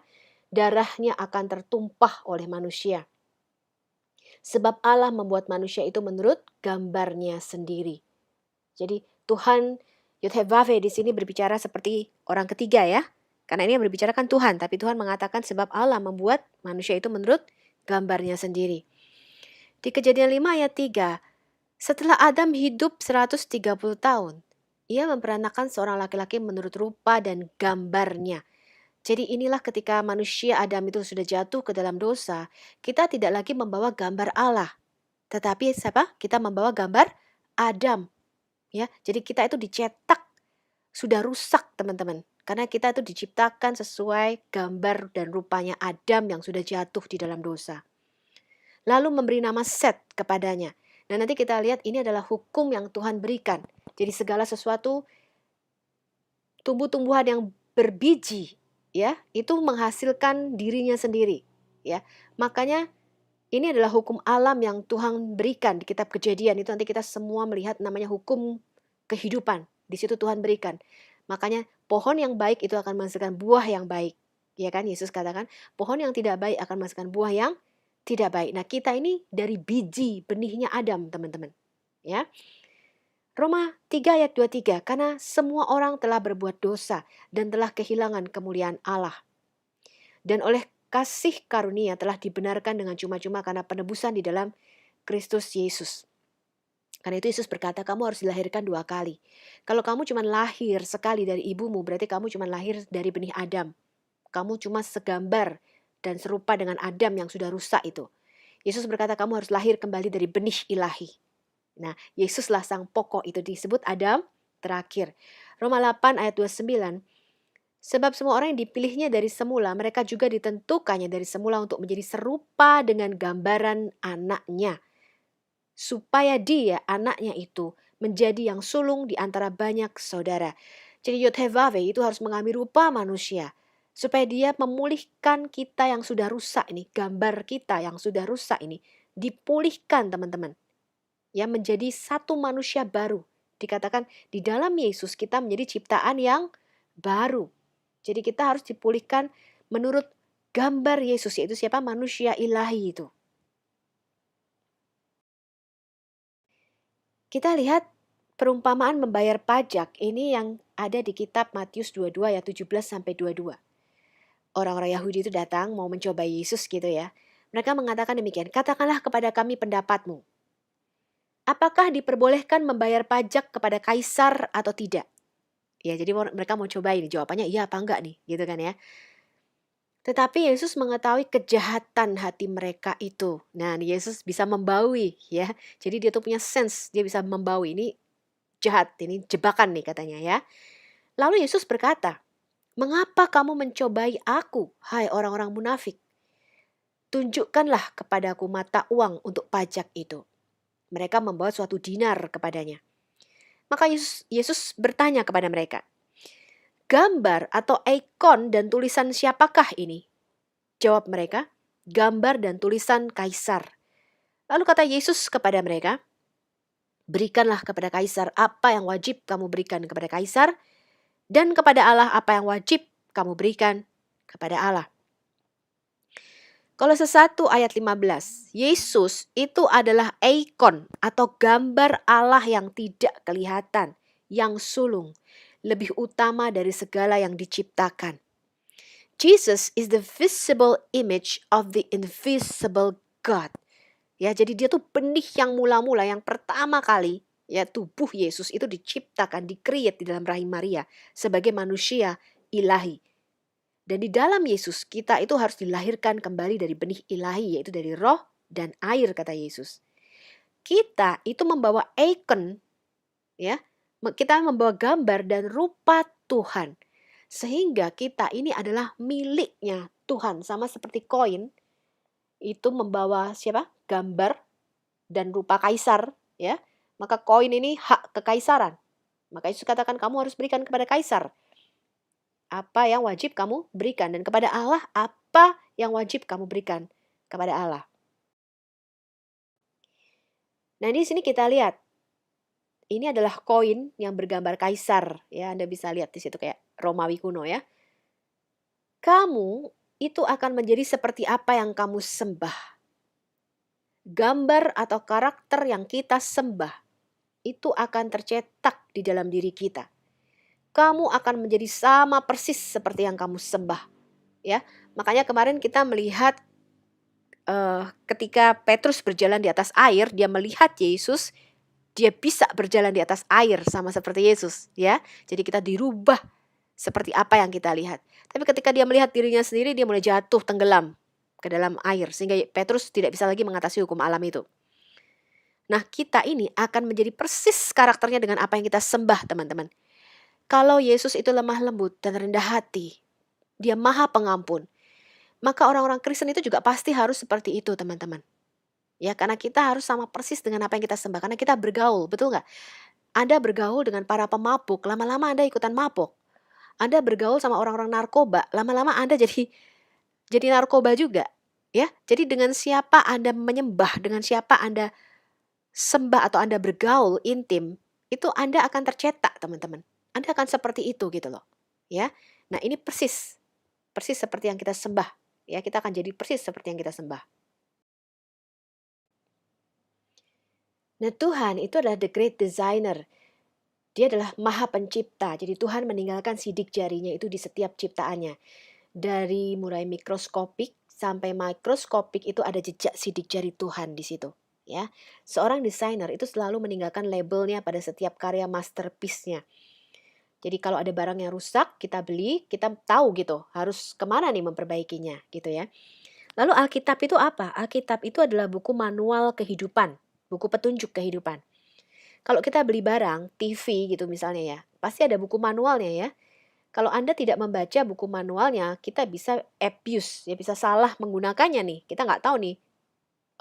Speaker 1: darahnya akan tertumpah oleh manusia. Sebab Allah membuat manusia itu menurut gambarnya sendiri." Jadi Tuhan Yud-Heh-Vav-He di sini berbicara seperti orang ketiga ya. Karena ini yang berbicara kan Tuhan, tapi Tuhan mengatakan sebab Allah membuat manusia itu menurut gambarnya sendiri. Di Kejadian 5 ayat 3, setelah Adam hidup 130 tahun, ia memperanakan seorang laki-laki menurut rupa dan gambarnya. Jadi inilah ketika manusia Adam itu sudah jatuh ke dalam dosa, kita tidak lagi membawa gambar Allah. Tetapi siapa? Kita membawa gambar Adam. Ya, jadi kita itu dicetak sudah rusak teman-teman. Karena kita itu diciptakan sesuai gambar dan rupanya Adam yang sudah jatuh di dalam dosa. Lalu memberi nama Set kepadanya. Nah nanti kita lihat ini adalah hukum yang Tuhan berikan. Jadi segala sesuatu tumbuh-tumbuhan yang berbiji ya, itu menghasilkan dirinya sendiri ya. Makanya ini adalah hukum alam yang Tuhan berikan di kitab Kejadian. Itu nanti kita semua melihat namanya hukum kehidupan. Di situ Tuhan berikan. Makanya pohon yang baik itu akan menghasilkan buah yang baik. Ya kan Yesus katakan, pohon yang tidak baik akan menghasilkan buah yang tidak baik. Nah, kita ini dari biji benihnya Adam, teman-teman. Ya. Roma 3 ayat 23, karena semua orang telah berbuat dosa dan telah kehilangan kemuliaan Allah. Dan oleh kasih karunia telah dibenarkan dengan cuma-cuma karena penebusan di dalam Kristus Yesus. Karena itu Yesus berkata, kamu harus dilahirkan 2 kali. Kalau kamu cuma lahir sekali dari ibumu, berarti kamu cuma lahir dari benih Adam. Kamu cuma segambar dan serupa dengan Adam yang sudah rusak itu. Yesus berkata, kamu harus lahir kembali dari benih ilahi. Nah, Yesuslah sang pokok, itu disebut Adam terakhir. Roma 8 ayat 29, sebab semua orang yang dipilihnya dari semula, mereka juga ditentukannya dari semula untuk menjadi serupa dengan gambaran anaknya. Supaya dia, anaknya itu, menjadi yang sulung di antara banyak saudara. Jadi Yod-Heh-Vav-He itu harus mengambil rupa manusia. Supaya dia memulihkan kita yang sudah rusak ini, gambar kita yang sudah rusak ini, dipulihkan teman-teman. Ya, menjadi satu manusia baru. Dikatakan di dalam Yesus kita menjadi ciptaan yang baru. Jadi kita harus dipulihkan menurut gambar Yesus, yaitu siapa? Manusia ilahi itu. Kita lihat perumpamaan membayar pajak ini yang ada di kitab Matius 22 ayat 17 sampai 22. Orang-orang Yahudi itu datang mau mencoba Yesus gitu ya. Mereka mengatakan demikian, katakanlah kepada kami pendapatmu. Apakah diperbolehkan membayar pajak kepada kaisar atau tidak? Ya, jadi mereka mau coba ini, jawabannya iya apa enggak nih, gitu kan ya. Tetapi Yesus mengetahui kejahatan hati mereka itu. Nah, Yesus bisa membaui ya. Jadi dia tuh punya sense, dia bisa membaui, ini jahat, ini jebakan nih katanya ya. Lalu Yesus berkata, mengapa kamu mencobai aku, hai orang-orang munafik? Tunjukkanlah kepadaku mata uang untuk pajak itu. Mereka membawa suatu dinar kepadanya. Maka Yesus bertanya kepada mereka, gambar atau ikon dan tulisan siapakah ini? Jawab mereka, gambar dan tulisan kaisar. Lalu kata Yesus kepada mereka, berikanlah kepada kaisar apa yang wajib kamu berikan kepada kaisar, dan kepada Allah apa yang wajib kamu berikan kepada Allah. Kolose 1 ayat 15, Yesus itu adalah ikon atau gambar Allah yang tidak kelihatan, yang sulung, lebih utama dari segala yang diciptakan. Jesus is the visible image of the invisible God. Ya, jadi dia tuh benih yang mula-mula, yang pertama kali, ya tubuh Yesus itu diciptakan, di-create di dalam rahim Maria sebagai manusia ilahi. Dan di dalam Yesus kita itu harus dilahirkan kembali dari benih ilahi, yaitu dari roh dan air, kata Yesus. Kita itu membawa icon, ya, kita membawa gambar dan rupa Tuhan. Sehingga kita ini adalah miliknya Tuhan. Sama seperti koin, itu membawa siapa? Gambar dan rupa kaisar, ya. Maka koin ini hak kekaisaran. Maka Yesus katakan kamu harus berikan kepada kaisar apa yang wajib kamu berikan, dan kepada Allah apa yang wajib kamu berikan kepada Allah. Nah, di sini kita lihat ini adalah koin yang bergambar kaisar, ya. Anda bisa lihat di situ kayak Romawi kuno, ya. Kamu itu akan menjadi seperti apa yang kamu sembah. Gambar atau karakter yang kita sembah itu akan tercetak di dalam diri kita. Kamu akan menjadi sama persis seperti yang kamu sembah, ya. Makanya kemarin kita melihat ketika Petrus berjalan di atas air, dia melihat Yesus, dia bisa berjalan di atas air sama seperti Yesus, ya. Jadi kita dirubah seperti apa yang kita lihat. Tapi ketika dia melihat dirinya sendiri, dia mulai jatuh tenggelam ke dalam air sehingga Petrus tidak bisa lagi mengatasi hukum alam itu. Nah, kita ini akan menjadi persis karakternya dengan apa yang kita sembah, teman-teman. Kalau Yesus itu lemah lembut dan rendah hati, dia maha pengampun, maka orang-orang Kristen itu juga pasti harus seperti itu, teman-teman. Ya, karena kita harus sama persis dengan apa yang kita sembah, karena kita bergaul, betul nggak? Anda bergaul dengan para pemabuk, lama-lama Anda ikutan mabuk. Anda bergaul sama orang-orang narkoba, lama-lama Anda jadi narkoba juga, ya. Jadi dengan siapa Anda menyembah, dengan siapa Anda sembah atau Anda bergaul intim, itu Anda akan tercetak, teman-teman. Anda akan seperti itu gitu loh, ya. Nah, ini persis seperti yang kita sembah, ya. Kita akan jadi persis seperti yang kita sembah. Nah, Tuhan itu adalah the great designer. Dia adalah maha pencipta. Jadi Tuhan meninggalkan sidik jarinya itu di setiap ciptaannya. Dari mulai mikroskopik sampai makroskopik itu ada jejak sidik jari Tuhan di situ, ya. Seorang desainer itu selalu meninggalkan labelnya pada setiap karya masterpiece-nya. Jadi kalau ada barang yang rusak, kita beli, kita tahu gitu harus kemana nih memperbaikinya gitu ya. Lalu Alkitab itu apa? Alkitab itu adalah buku manual kehidupan, buku petunjuk kehidupan. Kalau kita beli barang, TV gitu misalnya ya, pasti ada buku manualnya ya. Kalau Anda tidak membaca buku manualnya, kita bisa abuse, ya bisa salah menggunakannya nih. Kita nggak tahu nih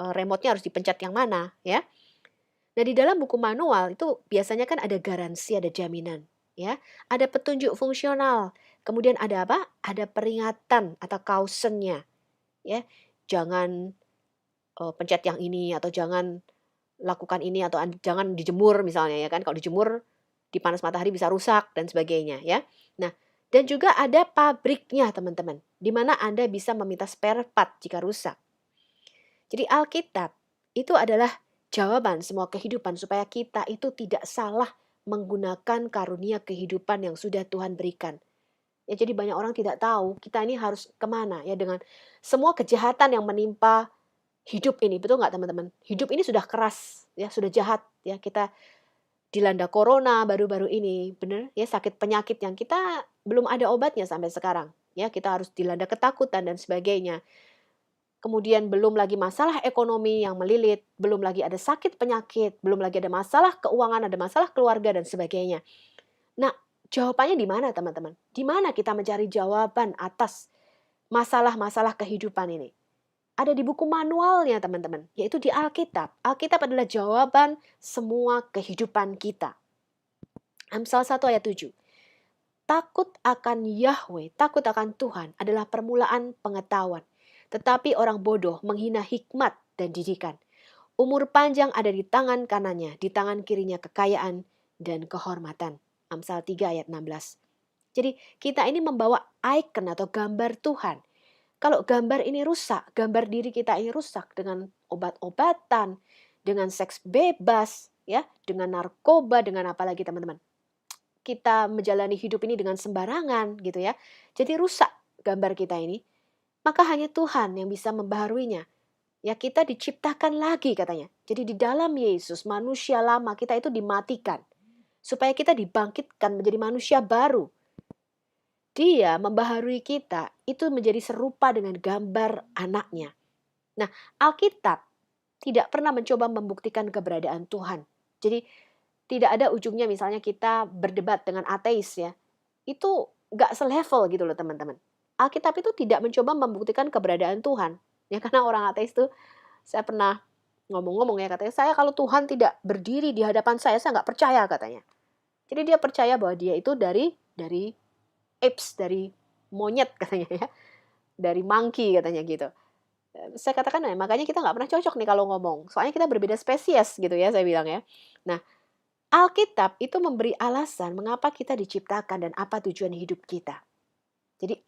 Speaker 1: remote-nya harus dipencet yang mana ya. Nah, di dalam buku manual itu biasanya kan ada garansi, ada jaminan ya. Ada petunjuk fungsional. Kemudian ada apa? Ada peringatan atau caution-nya ya. Jangan pencet yang ini atau jangan lakukan ini atau jangan dijemur misalnya ya kan. Kalau dijemur di panas matahari bisa rusak dan sebagainya ya. Nah, dan juga ada pabriknya teman-teman, di mana Anda bisa meminta spare part jika rusak. Jadi Alkitab itu adalah jawaban semua kehidupan supaya kita itu tidak salah menggunakan karunia kehidupan yang sudah Tuhan berikan. Ya, jadi banyak orang tidak tahu kita ini harus kemana ya dengan semua kejahatan yang menimpa hidup ini, betul nggak teman-teman? Hidup ini sudah keras, ya sudah jahat ya. Kita dilanda corona baru-baru ini, benar ya, sakit penyakit yang kita belum ada obatnya sampai sekarang. Ya, kita harus dilanda ketakutan dan sebagainya. Kemudian belum lagi masalah ekonomi yang melilit, belum lagi ada sakit penyakit, belum lagi ada masalah keuangan, ada masalah keluarga dan sebagainya. Nah, jawabannya di mana teman-teman? Di mana kita mencari jawaban atas masalah-masalah kehidupan ini? Ada di buku manualnya teman-teman, yaitu di Alkitab. Alkitab adalah jawaban semua kehidupan kita. Amsal 1 ayat 7. Takut akan Yahweh, takut akan Tuhan adalah permulaan pengetahuan. Tetapi orang bodoh menghina hikmat dan didikan. Umur panjang ada di tangan kanannya, di tangan kirinya kekayaan dan kehormatan. Amsal 3 ayat 16. Jadi kita ini membawa icon atau gambar Tuhan. Kalau gambar ini rusak, gambar diri kita ini rusak dengan obat-obatan, dengan seks bebas, ya, dengan narkoba, dengan apa lagi teman-teman. Kita menjalani hidup ini dengan sembarangan gitu ya. Jadi rusak gambar kita ini. Maka hanya Tuhan yang bisa membaharuinya. Ya, kita diciptakan lagi katanya. Jadi di dalam Yesus manusia lama kita itu dimatikan. Supaya kita dibangkitkan menjadi manusia baru. Dia membaharui kita itu menjadi serupa dengan gambar anaknya. Nah, Alkitab tidak pernah mencoba membuktikan keberadaan Tuhan. Jadi tidak ada ujungnya misalnya kita berdebat dengan ateis ya. Itu nggak selevel gitu loh teman-teman. Alkitab itu tidak mencoba membuktikan keberadaan Tuhan. Ya, karena orang ateis tuh, saya pernah ngomong-ngomong ya, katanya saya kalau Tuhan tidak berdiri di hadapan saya nggak percaya katanya. Jadi dia percaya bahwa dia itu dari apes, dari monyet katanya ya, dari monkey katanya gitu. Saya katakan, "Nah, makanya kita nggak pernah cocok nih kalau ngomong, soalnya kita berbeda spesies," gitu ya, saya bilang ya. Nah, Alkitab itu memberi alasan mengapa kita diciptakan dan apa tujuan hidup kita. Jadi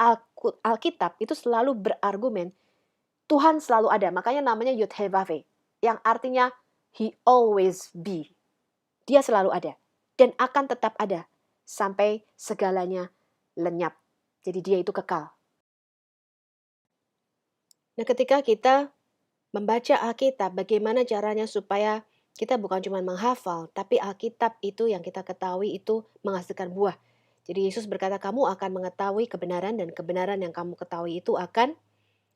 Speaker 1: Alkitab itu selalu berargumen, Tuhan selalu ada, makanya namanya Yud He Vav He, yang artinya He always be. Dia selalu ada dan akan tetap ada sampai segalanya lenyap. Jadi dia itu kekal. Nah, ketika kita membaca Alkitab, bagaimana caranya supaya kita bukan cuma menghafal, tapi Alkitab itu yang kita ketahui itu menghasilkan buah. Jadi Yesus berkata, kamu akan mengetahui kebenaran dan kebenaran yang kamu ketahui itu akan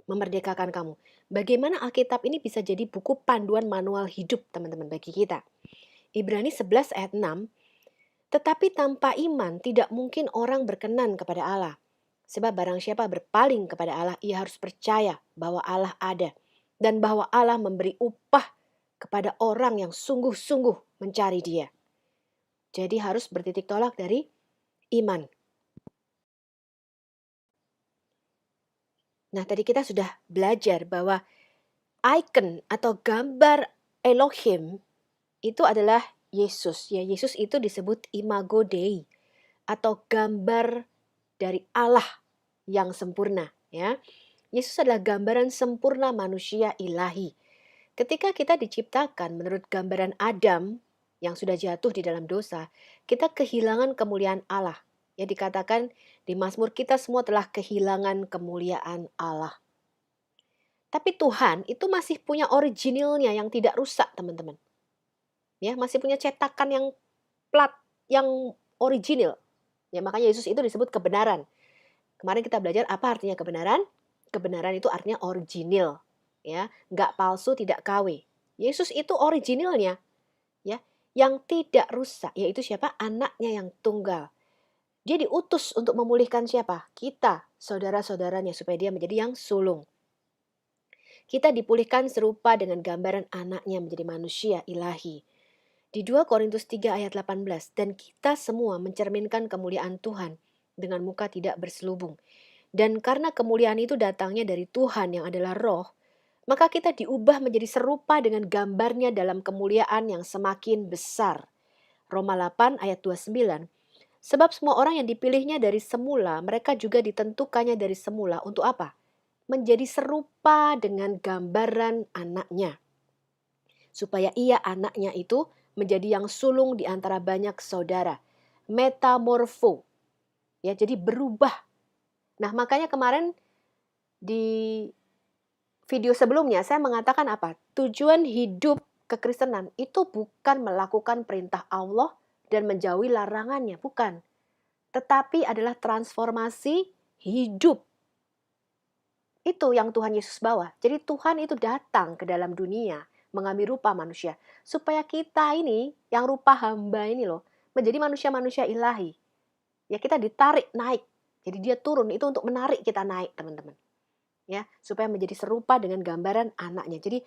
Speaker 1: memerdekakan kamu. Bagaimana Alkitab ini bisa jadi buku panduan manual hidup teman-teman bagi kita. Ibrani 11 ayat 6, tetapi tanpa iman tidak mungkin orang berkenan kepada Allah. Sebab barang siapa berpaling kepada Allah, ia harus percaya bahwa Allah ada. Dan bahwa Allah memberi upah kepada orang yang sungguh-sungguh mencari dia. Jadi harus bertitik tolak dari iman. Nah, tadi kita sudah belajar bahwa icon atau gambar Elohim itu adalah Yesus. Ya, Yesus itu disebut imago Dei atau gambar dari Allah yang sempurna, ya. Yesus adalah gambaran sempurna manusia ilahi. Ketika kita diciptakan menurut gambaran Adam yang sudah jatuh di dalam dosa, kita kehilangan kemuliaan Allah. Ya dikatakan di Mazmur, kita semua telah kehilangan kemuliaan Allah. Tapi Tuhan itu masih punya originalnya yang tidak rusak, teman-teman. Ya, masih punya cetakan yang plat, yang original. Ya, makanya Yesus itu disebut kebenaran. Kemarin kita belajar apa artinya kebenaran? Kebenaran itu artinya original, ya, nggak palsu, tidak KW. Yesus itu originalnya, ya, yang tidak rusak, yaitu siapa? Anaknya yang tunggal. Dia diutus untuk memulihkan siapa? Kita, saudara-saudaranya, supaya dia menjadi yang sulung. Kita dipulihkan serupa dengan gambaran anaknya menjadi manusia ilahi. Di 2 Korintus 3 ayat 18, dan kita semua mencerminkan kemuliaan Tuhan dengan muka tidak berselubung. Dan karena kemuliaan itu datangnya dari Tuhan yang adalah roh, maka kita diubah menjadi serupa dengan gambarnya dalam kemuliaan yang semakin besar. Roma 8 ayat 29. Sebab semua orang yang dipilihnya dari semula, mereka juga ditentukannya dari semula untuk apa? Menjadi serupa dengan gambaran anaknya. Supaya ia anaknya itu menjadi yang sulung di antara banyak saudara. Metamorfo. Ya, jadi berubah. Nah, makanya kemarin di video sebelumnya saya mengatakan apa? Tujuan hidup kekristenan itu bukan melakukan perintah Allah dan menjauhi larangannya, bukan. Tetapi adalah transformasi hidup. Itu yang Tuhan Yesus bawa. Jadi Tuhan itu datang ke dalam dunia mengambil rupa manusia. Supaya kita ini, yang rupa hamba ini loh, menjadi manusia-manusia ilahi. Ya kita ditarik naik. Jadi dia turun itu untuk menarik kita naik, teman-teman. Ya, supaya menjadi serupa dengan gambaran anaknya. Jadi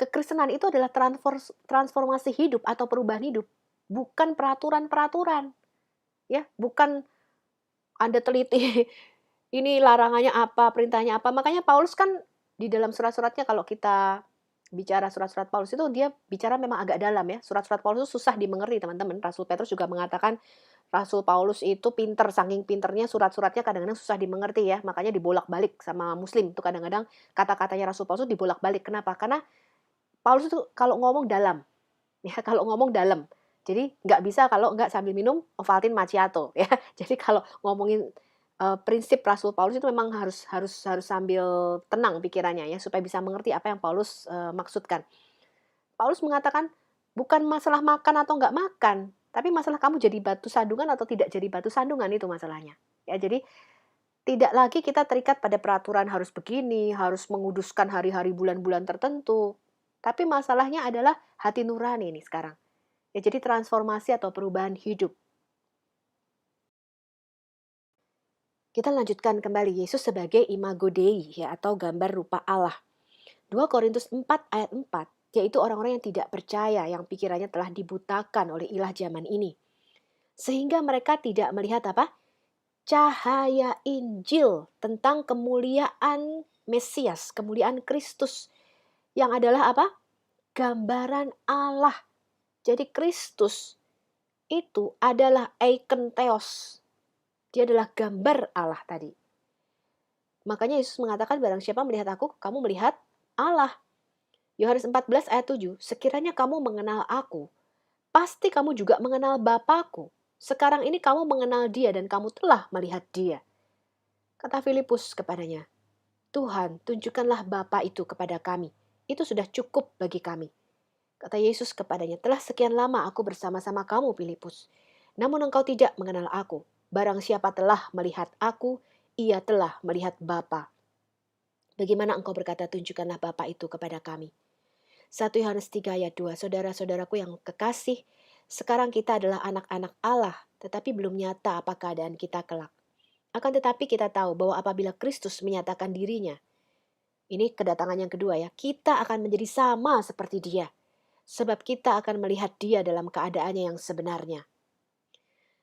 Speaker 1: kekristenan itu adalah transformasi hidup atau perubahan hidup, bukan peraturan-peraturan. Ya, bukan Anda teliti ini larangannya apa, perintahnya apa. Makanya Paulus kan di dalam surat-suratnya, kalau kita bicara surat-surat Paulus itu dia bicara memang agak dalam ya. Surat-surat Paulus itu susah dimengerti, teman-teman. Rasul Petrus juga mengatakan Rasul Paulus itu pinter, saking pinternya surat-suratnya kadang-kadang susah dimengerti ya. Makanya dibolak-balik sama Muslim. Itu kadang-kadang kata-katanya Rasul Paulus itu dibolak-balik. Kenapa? Karena Paulus itu kalau ngomong dalam. Ya, kalau ngomong dalam. Jadi nggak bisa kalau nggak sambil minum Ovaltine Macchiato ya. Jadi kalau ngomongin prinsip Rasul Paulus itu memang harus sambil tenang pikirannya ya supaya bisa mengerti apa yang Paulus maksudkan. Paulus mengatakan bukan masalah makan atau nggak makan, tapi masalah kamu jadi batu sandungan atau tidak jadi batu sandungan, itu masalahnya. Ya, jadi tidak lagi kita terikat pada peraturan harus begini, harus menguduskan hari-hari bulan-bulan tertentu. Tapi masalahnya adalah hati nurani ini sekarang. Ya, jadi transformasi atau perubahan hidup. Kita lanjutkan kembali Yesus sebagai imago Dei ya, atau gambar rupa Allah. 2 Korintus 4 ayat 4, yaitu orang-orang yang tidak percaya, yang pikirannya telah dibutakan oleh ilah zaman ini. Sehingga mereka tidak melihat apa? Cahaya Injil tentang kemuliaan Mesias, kemuliaan Kristus yang adalah apa? Gambaran Allah. Jadi Kristus itu adalah icon theos. Dia adalah gambar Allah tadi. Makanya Yesus mengatakan barang siapa melihat aku, kamu melihat Allah. Yohanes 14 ayat 7, sekiranya kamu mengenal aku, pasti kamu juga mengenal Bapakku. Sekarang ini kamu mengenal dia dan kamu telah melihat dia. Kata Filipus kepadanya, Tuhan, tunjukkanlah Bapa itu kepada kami. Itu sudah cukup bagi kami. Kata Yesus kepadanya, telah sekian lama aku bersama-sama kamu, Filipus. Namun engkau tidak mengenal aku. Barang siapa telah melihat aku, ia telah melihat Bapa. Bagaimana engkau berkata, tunjukkanlah Bapa itu kepada kami. 1 Yohanes 3 ayat 2, saudara-saudaraku yang kekasih, sekarang kita adalah anak-anak Allah, tetapi belum nyata apa keadaan kita kelak. Akan tetapi kita tahu bahwa apabila Kristus menyatakan dirinya, ini kedatangan yang kedua ya, kita akan menjadi sama seperti dia. Sebab kita akan melihat dia dalam keadaannya yang sebenarnya.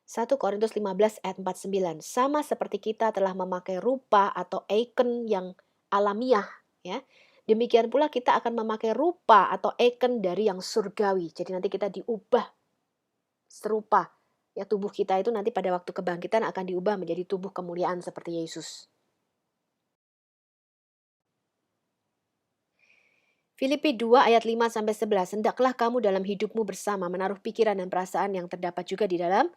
Speaker 1: 1 Korintus 15 ayat 49, sama seperti kita telah memakai rupa atau icon yang alamiah, ya. Demikian pula kita akan memakai rupa atau icon dari yang surgawi. Jadi nanti kita diubah serupa. Ya, tubuh kita itu nanti pada waktu kebangkitan akan diubah menjadi tubuh kemuliaan seperti Yesus. Filipi 2 ayat 5 sampai 11. Hendaklah kamu dalam hidupmu bersama menaruh pikiran dan perasaan yang terdapat juga di dalam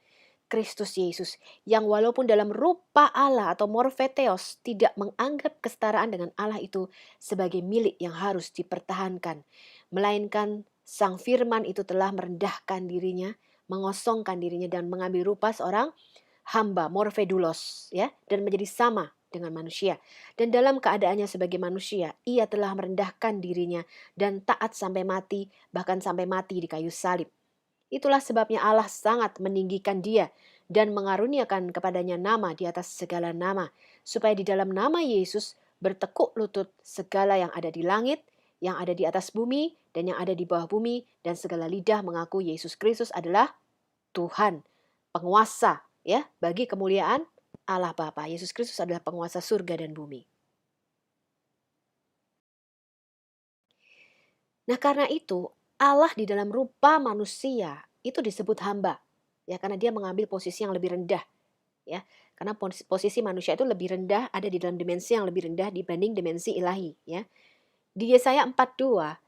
Speaker 1: Kristus Yesus, yang walaupun dalam rupa Allah atau morpheteos tidak menganggap kesetaraan dengan Allah itu sebagai milik yang harus dipertahankan, melainkan Sang Firman itu telah merendahkan dirinya, mengosongkan dirinya dan mengambil rupa seorang hamba, morphedulos, ya, dan menjadi sama dengan manusia. Dan dalam keadaannya sebagai manusia, ia telah merendahkan dirinya dan taat sampai mati, bahkan sampai mati di kayu salib. Itulah sebabnya Allah sangat meninggikan dia dan mengaruniakan kepadanya nama di atas segala nama, supaya di dalam nama Yesus bertekuk lutut segala yang ada di langit, yang ada di atas bumi, dan yang ada di bawah bumi, dan segala lidah mengaku Yesus Kristus adalah Tuhan, penguasa ya bagi kemuliaan Allah Bapa. Yesus Kristus adalah penguasa surga dan bumi. Nah, karena itu Allah di dalam rupa manusia itu disebut hamba. Ya, karena dia mengambil posisi yang lebih rendah. Ya, karena posisi manusia itu lebih rendah, ada di dalam dimensi yang lebih rendah dibanding dimensi ilahi, ya. Di Yesaya 42,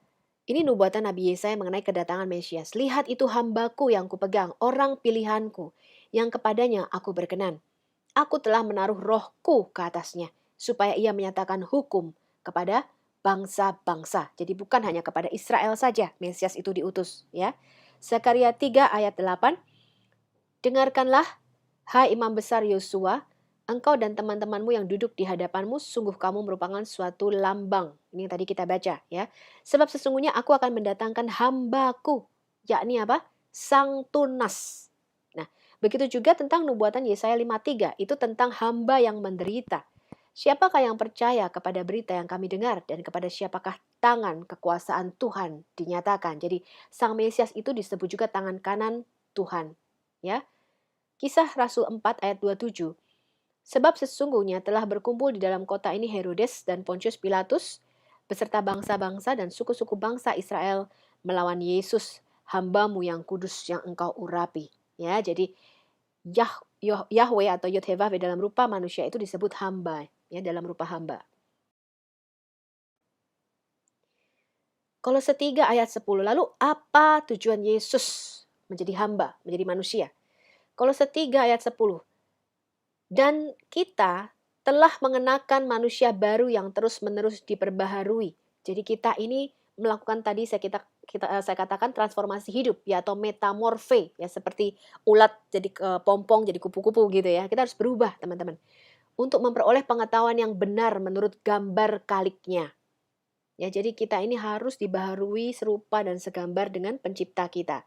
Speaker 1: ini nubuatan Nabi Yesaya mengenai kedatangan Mesias. Lihat itu hambaku yang kupegang, orang pilihanku, yang kepadanya aku berkenan. Aku telah menaruh rohku ke atasnya, supaya ia menyatakan hukum kepada bangsa-bangsa. Jadi bukan hanya kepada Israel saja Mesias itu diutus, ya. Zakaria 3 ayat 8. Dengarkanlah, hai imam besar Yosua, engkau dan teman-temanmu yang duduk di hadapanmu, sungguh kamu merupakan suatu lambang. Ini yang tadi kita baca, ya. Sebab sesungguhnya aku akan mendatangkan hambaku, yakni apa? Sang Tunas. Nah, begitu juga tentang nubuatan Yesaya 5:3, itu tentang hamba yang menderita. Siapakah yang percaya kepada berita yang kami dengar dan kepada siapakah tangan kekuasaan Tuhan dinyatakan. Jadi Sang Mesias itu disebut juga tangan kanan Tuhan. Ya. Kisah Rasul 4 ayat 27. Sebab sesungguhnya telah berkumpul di dalam kota ini Herodes dan Pontius Pilatus beserta bangsa-bangsa dan suku-suku bangsa Israel melawan Yesus, hambamu yang kudus yang engkau urapi. Ya, jadi Yahweh atau Yod-Heh-Vav dalam rupa manusia itu disebut hamba, ya, dalam rupa hamba. Kolose 3 ayat 10. Lalu apa tujuan Yesus menjadi hamba, menjadi manusia? Kolose 3 ayat 10. Dan kita telah mengenakan manusia baru yang terus-menerus diperbaharui. Jadi kita ini melakukan tadi saya katakan transformasi hidup ya, atau metamorfe ya, seperti ulat jadi kepompong jadi kupu-kupu gitu ya. Kita harus berubah teman-teman untuk memperoleh pengetahuan yang benar menurut gambar kaliknya. Ya, jadi kita ini harus dibaharui serupa dan segambar dengan pencipta kita.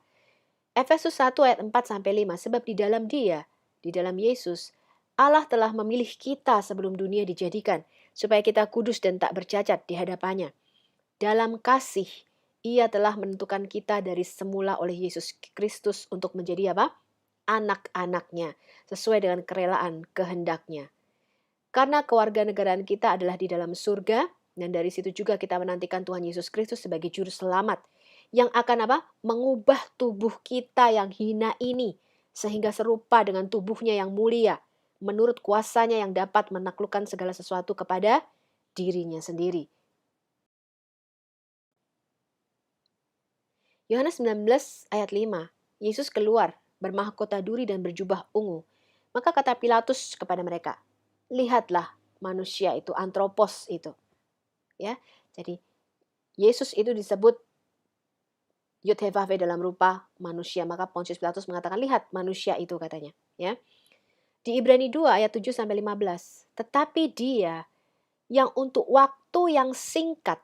Speaker 1: Efesus 1 ayat 4 sampai 5, sebab di dalam Dia, di dalam Yesus, Allah telah memilih kita sebelum dunia dijadikan, supaya kita kudus dan tak bercacat di hadapannya. Dalam kasih, Ia telah menentukan kita dari semula oleh Yesus Kristus untuk menjadi apa? anak-anaknya sesuai dengan kerelaan kehendaknya. Karena kewarganegaraan kita adalah di dalam surga, dan dari situ juga kita menantikan Tuhan Yesus Kristus sebagai juru selamat yang akan apa? Mengubah tubuh kita yang hina ini sehingga serupa dengan tubuhnya yang mulia menurut kuasanya yang dapat menaklukkan segala sesuatu kepada dirinya sendiri. Yohanes 19 ayat 5. Yesus keluar bermahkota duri dan berjubah ungu. Maka kata Pilatus kepada mereka, lihatlah manusia itu, antropos itu. Ya, jadi Yesus itu disebut Yud-Heh-Vav-He dalam rupa manusia. Maka Pontius Pilatus mengatakan, lihat manusia itu katanya. Ya. Di Ibrani 2 ayat 7 sampai 15. Tetapi dia yang untuk waktu yang singkat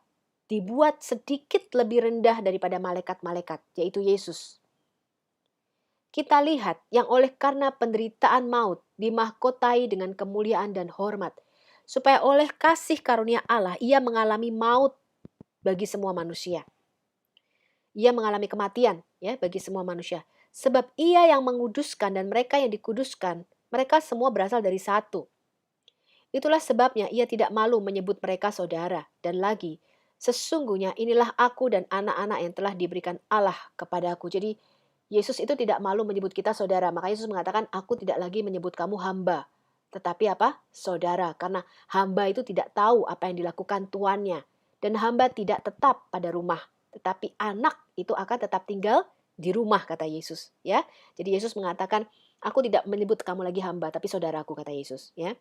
Speaker 1: dibuat sedikit lebih rendah daripada malaikat-malaikat, yaitu Yesus. Kita lihat yang oleh karena penderitaan maut dimahkotai dengan kemuliaan dan hormat, supaya oleh kasih karunia Allah ia mengalami maut bagi semua manusia. Ia mengalami kematian ya bagi semua manusia. Sebab ia yang menguduskan dan mereka yang dikuduskan, mereka semua berasal dari satu. Itulah sebabnya ia tidak malu menyebut mereka saudara. Dan lagi, sesungguhnya inilah aku dan anak-anak yang telah diberikan Allah kepadaku. Jadi Yesus itu tidak malu menyebut kita saudara. Maka Yesus mengatakan, aku tidak lagi menyebut kamu hamba. Tetapi apa? Saudara. Karena hamba itu tidak tahu apa yang dilakukan tuannya. Dan hamba tidak tetap pada rumah. Tetapi anak itu akan tetap tinggal di rumah, kata Yesus. Ya, jadi Yesus mengatakan, aku tidak menyebut kamu lagi hamba, tapi saudaraku, kata Yesus. Ya,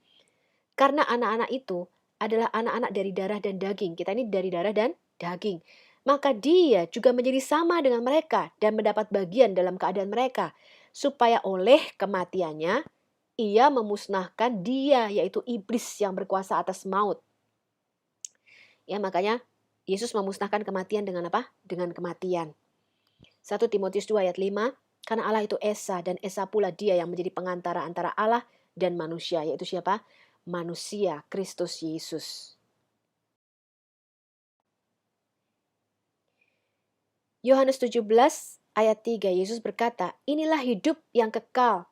Speaker 1: karena anak-anak itu adalah anak-anak dari darah dan daging. Kita ini dari darah dan daging. Maka dia juga menjadi sama dengan mereka dan mendapat bagian dalam keadaan mereka. Supaya oleh kematiannya, ia memusnahkan dia, yaitu iblis yang berkuasa atas maut. Ya, makanya Yesus memusnahkan kematian dengan apa? Dengan kematian. 1 Timotius 2 ayat 5, karena Allah itu Esa dan Esa pula dia yang menjadi pengantara antara Allah dan manusia, yaitu siapa? Manusia, Kristus Yesus. Yohanes 17 ayat 3, Yesus berkata, inilah hidup yang kekal,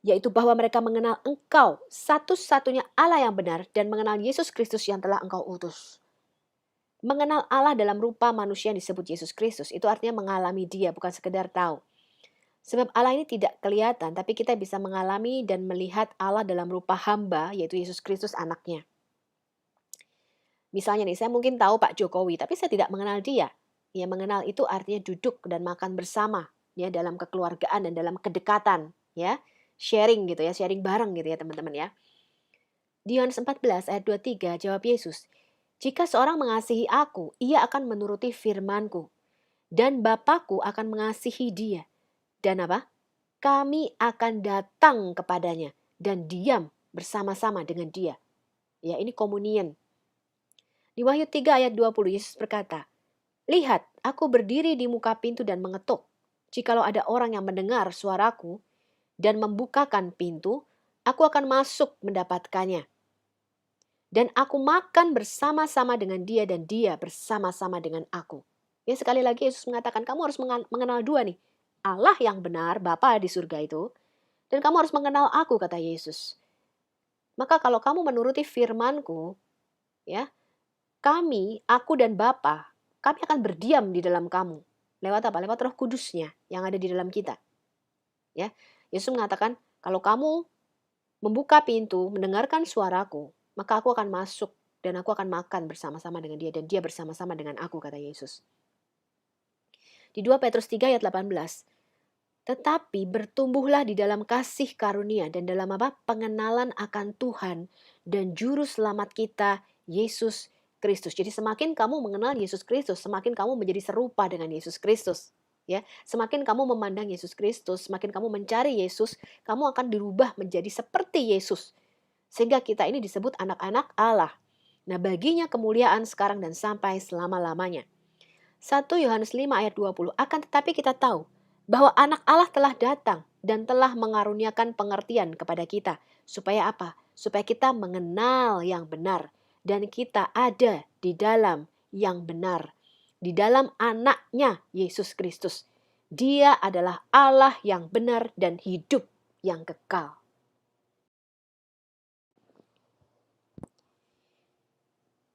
Speaker 1: yaitu bahwa mereka mengenal Engkau, satu-satunya Allah yang benar, dan mengenal Yesus Kristus yang telah Engkau utus. Mengenal Allah dalam rupa manusia yang disebut Yesus Kristus, itu artinya mengalami dia, bukan sekedar tahu. Sebab Allah ini tidak kelihatan, tapi kita bisa mengalami dan melihat Allah dalam rupa hamba, yaitu Yesus Kristus anaknya. Misalnya nih, saya mungkin tahu Pak Jokowi, tapi saya tidak mengenal dia. Ya, mengenal itu artinya duduk dan makan bersama, ya, dalam kekeluargaan dan dalam kedekatan, ya, sharing gitu ya, sharing bareng gitu ya teman-teman ya. Di Yohanes 14 ayat 23 jawab Yesus, jika seorang mengasihi aku, ia akan menuruti firman-Ku, dan Bapa-Ku akan mengasihi dia. Dan apa? Kami akan datang kepadanya dan diam bersama-sama dengan dia. Ya, ini komunion. Di Wahyu 3 ayat 20 Yesus berkata, lihat, aku berdiri di muka pintu dan mengetuk. Jikalau ada orang yang mendengar suaraku dan membukakan pintu, aku akan masuk mendapatkannya. Dan aku makan bersama-sama dengan dia dan dia bersama-sama dengan aku. Ya, sekali lagi Yesus mengatakan, kamu harus mengenal dua nih. Allah yang benar, Bapa di surga itu, dan kamu harus mengenal aku, kata Yesus. Maka kalau kamu menuruti firman-Ku, ya, kami, aku dan Bapa, kami akan berdiam di dalam kamu. Lewat apa? Lewat Roh Kudusnya yang ada di dalam kita. Ya, Yesus mengatakan, kalau kamu membuka pintu, mendengarkan suaraku, maka aku akan masuk dan aku akan makan bersama-sama dengan dia dan dia bersama-sama dengan aku, kata Yesus. Di 2 Petrus 3 ayat 18, tetapi bertumbuhlah di dalam kasih karunia dan dalam apa? Pengenalan akan Tuhan dan juru selamat kita, Yesus Kristus. Jadi semakin kamu mengenal Yesus Kristus, semakin kamu menjadi serupa dengan Yesus Kristus. Ya, semakin kamu memandang Yesus Kristus, semakin kamu mencari Yesus, kamu akan dirubah menjadi seperti Yesus. Sehingga kita ini disebut anak-anak Allah. Nah, baginya kemuliaan sekarang dan sampai selama-lamanya. 1 Yohanes 5 ayat 20, akan tetapi kita tahu bahwa anak Allah telah datang dan telah mengaruniakan pengertian kepada kita. Supaya apa? Supaya kita mengenal yang benar. Dan kita ada di dalam yang benar. Di dalam anaknya Yesus Kristus. Dia adalah Allah yang benar dan hidup yang kekal.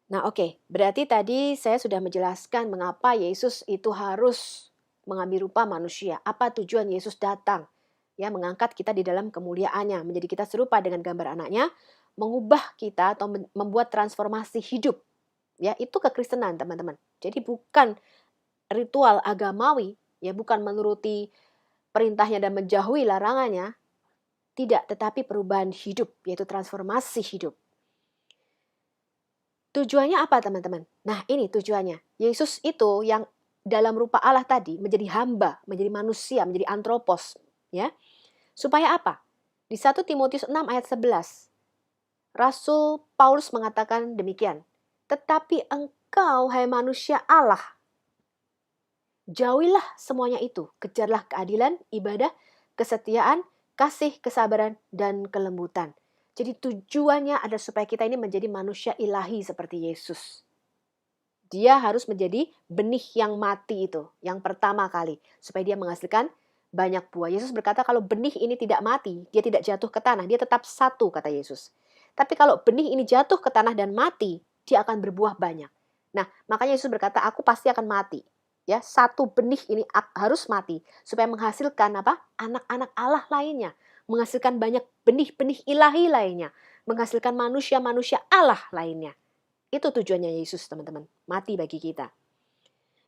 Speaker 1: Nah, oke. Berarti tadi saya sudah menjelaskan mengapa Yesus itu harus mengambil rupa manusia. Apa tujuan Yesus datang? Ya, mengangkat kita di dalam kemuliaannya, menjadi kita serupa dengan gambar anaknya, mengubah kita atau membuat transformasi hidup. Ya, itu kekristenan, teman-teman. Jadi bukan ritual agamawi, ya bukan menuruti perintahnya dan menjauhi larangannya, tidak, tetapi perubahan hidup, yaitu transformasi hidup. Tujuannya apa, teman-teman? Nah, ini tujuannya. Yesus itu yang dalam rupa Allah tadi menjadi hamba, menjadi manusia, menjadi antropos, ya. Supaya apa? Di 1 Timotius 6 ayat 11, Rasul Paulus mengatakan demikian. Tetapi engkau, hai manusia Allah, jauhilah semuanya itu. Kejarlah keadilan, ibadah, kesetiaan, kasih, kesabaran, dan kelembutan. Jadi tujuannya adalah supaya kita ini menjadi manusia ilahi seperti Yesus. Dia harus menjadi benih yang mati itu, yang pertama kali. Supaya dia menghasilkan banyak buah. Yesus berkata kalau benih ini tidak mati, dia tidak jatuh ke tanah, dia tetap satu, kata Yesus. Tapi kalau benih ini jatuh ke tanah dan mati, dia akan berbuah banyak. Nah, makanya Yesus berkata, aku pasti akan mati. Ya, satu benih ini harus mati supaya menghasilkan apa? Anak-anak Allah lainnya, menghasilkan banyak benih-benih ilahi lainnya, menghasilkan manusia-manusia Allah lainnya. Itu tujuannya Yesus, teman-teman. Mati bagi kita.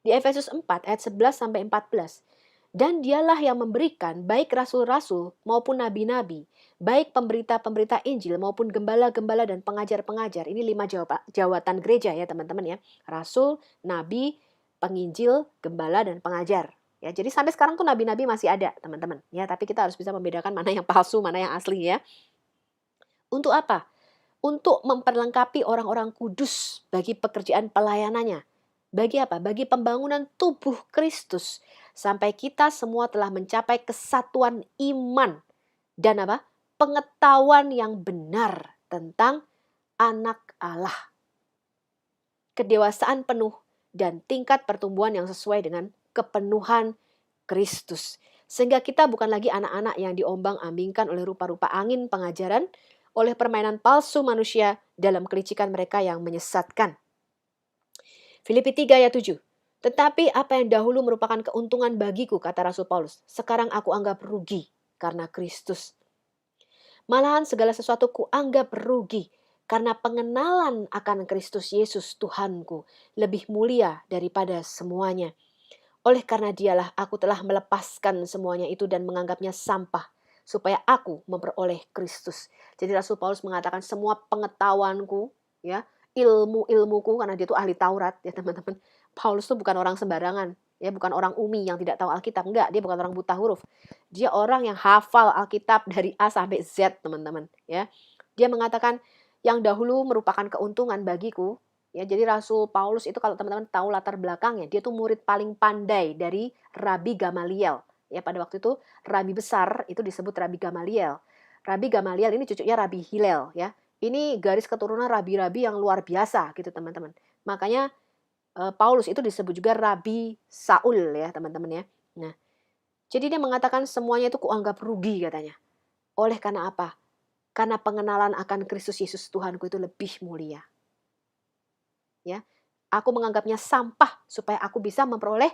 Speaker 1: Di Efesus 4 ayat 11 sampai 14. Dan dialah yang memberikan baik rasul-rasul maupun nabi-nabi, baik pemberita-pemberita Injil maupun gembala-gembala dan pengajar-pengajar. Ini 5 jawatan gereja ya, teman-teman ya. Rasul, nabi, penginjil, gembala dan pengajar. Ya, jadi sampai sekarang tuh nabi-nabi masih ada, teman-teman. Ya, tapi kita harus bisa membedakan mana yang palsu, mana yang asli ya. Untuk apa? Untuk memperlengkapi orang-orang kudus bagi pekerjaan pelayanannya. Bagi apa? Bagi pembangunan tubuh Kristus. Sampai kita semua telah mencapai kesatuan iman. Dan apa? Pengetahuan yang benar tentang anak Allah. Kedewasaan penuh dan tingkat pertumbuhan yang sesuai dengan kepenuhan Kristus. Sehingga kita bukan lagi anak-anak yang diombang-ambingkan oleh rupa-rupa angin pengajaran, oleh permainan palsu manusia dalam kelicikan mereka yang menyesatkan. Filipi 3 ayat 7. Tetapi apa yang dahulu merupakan keuntungan bagiku, kata Rasul Paulus, sekarang aku anggap rugi karena Kristus. Malahan segala sesuatu kuanggap rugi karena pengenalan akan Kristus Yesus Tuhanku lebih mulia daripada semuanya. Oleh karena dialah aku telah melepaskan semuanya itu dan menganggapnya sampah supaya aku memperoleh Kristus. Jadi Rasul Paulus mengatakan semua pengetahuanku, ya, ilmu-ilmuku, karena dia itu ahli Taurat, ya teman-teman. Paulus itu bukan orang sembarangan, ya, bukan orang umi yang tidak tahu Alkitab, enggak, dia bukan orang buta huruf. Dia orang yang hafal Alkitab dari A sampai Z, teman-teman, ya. Dia mengatakan yang dahulu merupakan keuntungan bagiku. Ya, jadi Rasul Paulus itu kalau teman-teman tahu latar belakangnya, dia tuh murid paling pandai dari Rabi Gamaliel. Ya, pada waktu itu Rabi besar itu disebut Rabi Gamaliel. Rabi Gamaliel ini cucunya Rabi Hillel ya. Ini garis keturunan rabi-rabi yang luar biasa gitu teman-teman. Makanya Paulus itu disebut juga Rabi Saul ya teman-teman ya. Nah, jadi dia mengatakan semuanya itu kuanggap rugi katanya. Oleh karena apa? Karena pengenalan akan Kristus Yesus Tuhanku itu lebih mulia. Ya, aku menganggapnya sampah supaya aku bisa memperoleh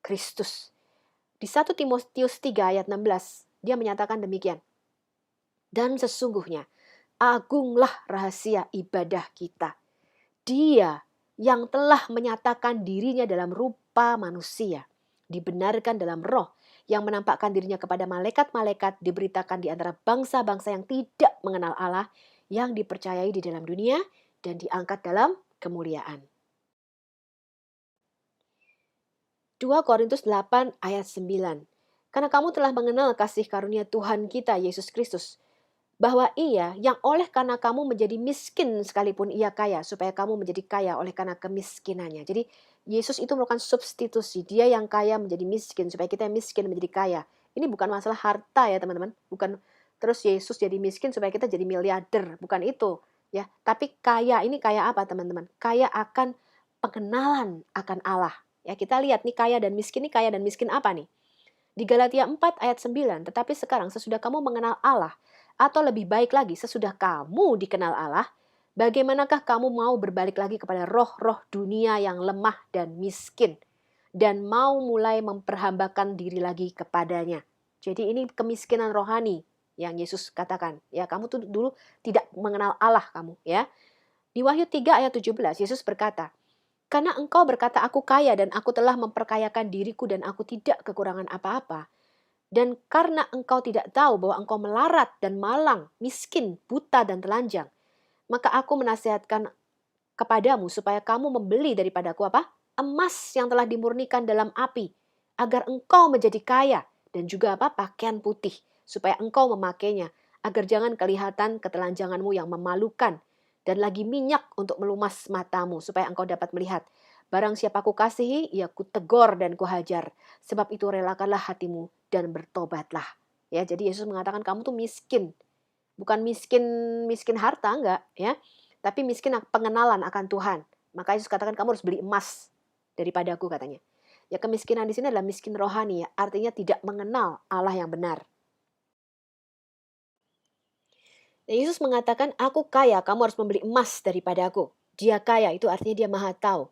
Speaker 1: Kristus. Di 1 Timotius 3 ayat 16, dia menyatakan demikian. Dan sesungguhnya, agunglah rahasia ibadah kita. Dia yang telah menyatakan dirinya dalam rupa manusia, dibenarkan dalam roh, yang menampakkan dirinya kepada malaikat-malaikat, diberitakan di antara bangsa-bangsa yang tidak mengenal Allah, yang dipercayai di dalam dunia, dan diangkat dalam kemuliaan. 2 Korintus 8 ayat 9. Karena kamu telah mengenal kasih karunia Tuhan kita Yesus Kristus, bahwa ia yang oleh karena kamu menjadi miskin sekalipun ia kaya, supaya kamu menjadi kaya oleh karena kemiskinannya. Jadi Yesus itu merupakan substitusi, dia yang kaya menjadi miskin, supaya kita yang miskin menjadi kaya. Ini bukan masalah harta ya teman-teman, bukan terus Yesus jadi miskin supaya kita jadi miliarder, bukan itu ya. Tapi kaya ini kaya apa teman-teman? Kaya akan pengenalan akan Allah. Ya, kita lihat nih kaya dan miskin apa nih? Di Galatia 4 ayat 9, tetapi sekarang sesudah kamu mengenal Allah, atau lebih baik lagi sesudah kamu dikenal Allah, bagaimanakah kamu mau berbalik lagi kepada roh-roh dunia yang lemah dan miskin, dan mau mulai memperhambakan diri lagi kepadanya. Jadi ini kemiskinan rohani yang Yesus katakan. Ya, kamu tuh dulu tidak mengenal Allah kamu, ya. Di Wahyu 3 ayat 17, Yesus berkata, karena engkau berkata aku kaya dan aku telah memperkayakan diriku dan aku tidak kekurangan apa-apa. Dan karena engkau tidak tahu bahwa engkau melarat dan malang, miskin, buta dan telanjang, maka aku menasihatkan kepadamu supaya kamu membeli daripadaku apa? Emas yang telah dimurnikan dalam api, agar engkau menjadi kaya, dan juga apa? Pakaian putih, supaya engkau memakainya, agar jangan kelihatan ketelanjanganmu yang memalukan, dan lagi minyak untuk melumas matamu, supaya engkau dapat melihat. Barang siapa ku kasihi, ia ku tegor dan ku hajar. Sebab itu relakanlah hatimu dan bertobatlah. Ya, jadi Yesus mengatakan kamu tuh miskin. Bukan miskin miskin harta, enggak, ya. Tapi miskin pengenalan akan Tuhan. Maka Yesus katakan kamu harus beli emas daripadaku katanya. Ya, kemiskinan di sini adalah miskin rohani, ya. Artinya tidak mengenal Allah yang benar. Dan Yesus mengatakan, aku kaya, kamu harus membeli emas daripadaku. Dia kaya, itu artinya dia maha tahu.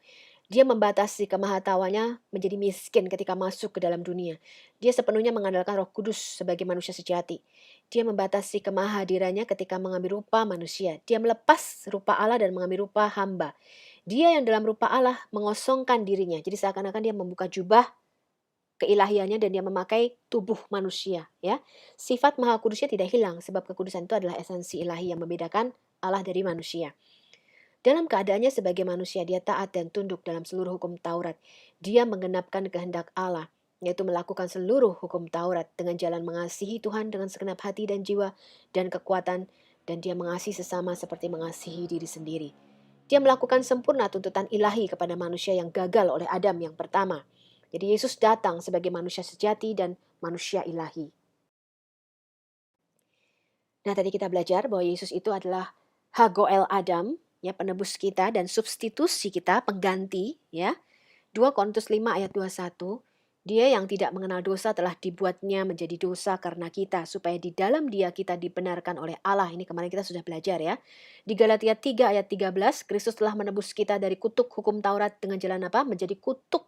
Speaker 1: Dia membatasi kemahatauannya menjadi miskin ketika masuk ke dalam dunia. Dia sepenuhnya mengandalkan Roh Kudus sebagai manusia sejati. Dia membatasi kemahadirannya ketika mengambil rupa manusia. Dia melepas rupa Allah dan mengambil rupa hamba. Dia yang dalam rupa Allah mengosongkan dirinya. Jadi seakan-akan dia membuka jubah keilahiannya dan dia memakai tubuh manusia, ya. Sifat Maha Kudusnya tidak hilang sebab kekudusan itu adalah esensi ilahi yang membedakan Allah dari manusia. Dalam keadaannya sebagai manusia, dia taat dan tunduk dalam seluruh hukum Taurat. Dia menggenapkan kehendak Allah, yaitu melakukan seluruh hukum Taurat dengan jalan mengasihi Tuhan dengan segenap hati dan jiwa dan kekuatan, dan dia mengasihi sesama seperti mengasihi diri sendiri. Dia melakukan sempurna tuntutan ilahi kepada manusia yang gagal oleh Adam yang pertama. Jadi Yesus datang sebagai manusia sejati dan manusia ilahi. Nah, tadi kita belajar bahwa Yesus itu adalah Hagoel Adam, ya, penebus kita dan substitusi kita, pengganti, ya. 2 Korintus 5 ayat 21, dia yang tidak mengenal dosa telah dibuatnya menjadi dosa karena kita, supaya di dalam dia kita dibenarkan oleh Allah. Ini kemarin kita sudah belajar, ya. Di Galatia 3 ayat 13, Kristus telah menebus kita dari kutuk hukum Taurat dengan jalan apa? Menjadi kutuk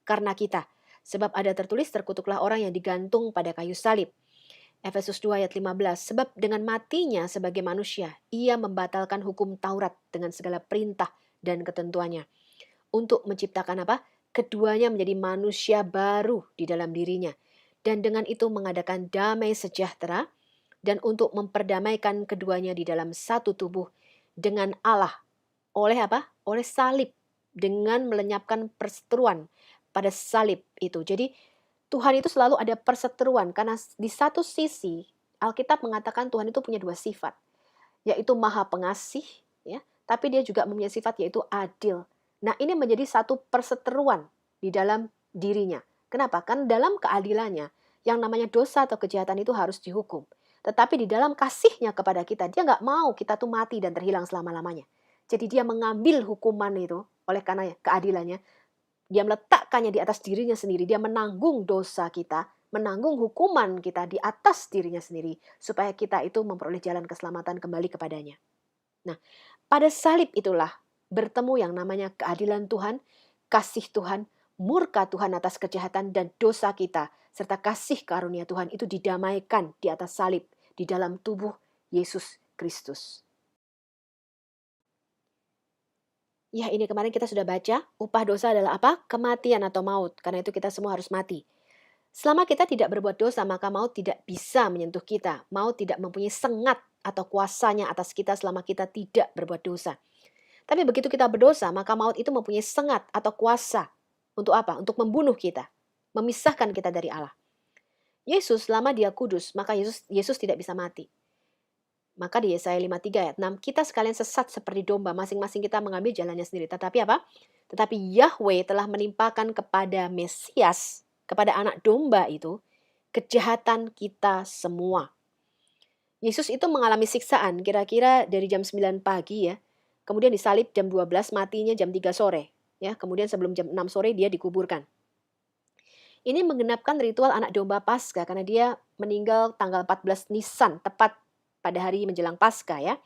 Speaker 1: karena kita. Sebab ada tertulis, terkutuklah orang yang digantung pada kayu salib. Efesus 2 ayat 15, sebab dengan matinya sebagai manusia, ia membatalkan hukum Taurat dengan segala perintah dan ketentuannya. Untuk menciptakan apa? Keduanya menjadi manusia baru di dalam dirinya. Dan dengan itu mengadakan damai sejahtera dan untuk memperdamaikan keduanya di dalam satu tubuh dengan Allah. Oleh apa? Oleh salib. Dengan melenyapkan perseteruan pada salib itu. Jadi Tuhan itu selalu ada perseteruan karena di satu sisi Alkitab mengatakan Tuhan itu punya dua sifat, yaitu Maha Pengasih, ya, tapi dia juga mempunyai sifat yaitu adil. Nah, ini menjadi satu perseteruan di dalam dirinya. Kenapa? Kan dalam keadilannya yang namanya dosa atau kejahatan itu harus dihukum. Tetapi di dalam kasihnya kepada kita, dia nggak mau kita tuh mati dan terhilang selama-lamanya. Jadi dia mengambil hukuman itu oleh karena keadilannya. Dia meletakkannya di atas dirinya sendiri. Dia menanggung dosa kita, menanggung hukuman kita di atas dirinya sendiri. Supaya kita itu memperoleh jalan keselamatan kembali kepadanya. Nah, pada salib itulah bertemu yang namanya keadilan Tuhan, kasih Tuhan, murka Tuhan atas kejahatan dan dosa kita, serta kasih karunia Tuhan itu didamaikan di atas salib, di dalam tubuh Yesus Kristus. Ya, ini kemarin kita sudah baca, upah dosa adalah apa? Kematian atau maut. Karena itu kita semua harus mati. Selama kita tidak berbuat dosa, maka maut tidak bisa menyentuh kita. Maut tidak mempunyai sengat atau kuasanya atas kita selama kita tidak berbuat dosa. Tapi begitu kita berdosa, maka maut itu mempunyai sengat atau kuasa. Untuk apa? Untuk membunuh kita. Memisahkan kita dari Allah. Yesus, selama dia kudus, maka Yesus tidak bisa mati. Maka di Yesaya 53 ayat 6, kita sekalian sesat seperti domba, masing-masing kita mengambil jalannya sendiri. Tetapi apa? Tetapi Yahweh telah menimpakan kepada Mesias, kepada anak domba itu, kejahatan kita semua. Yesus itu mengalami siksaan kira-kira dari jam 9 pagi, ya. Kemudian disalib jam 12, matinya jam 3 sore. Ya, kemudian sebelum jam 6 sore dia dikuburkan. Ini menggenapkan ritual anak domba Paskah karena dia meninggal tanggal 14 Nisan, tepat pada hari menjelang Paskah ya.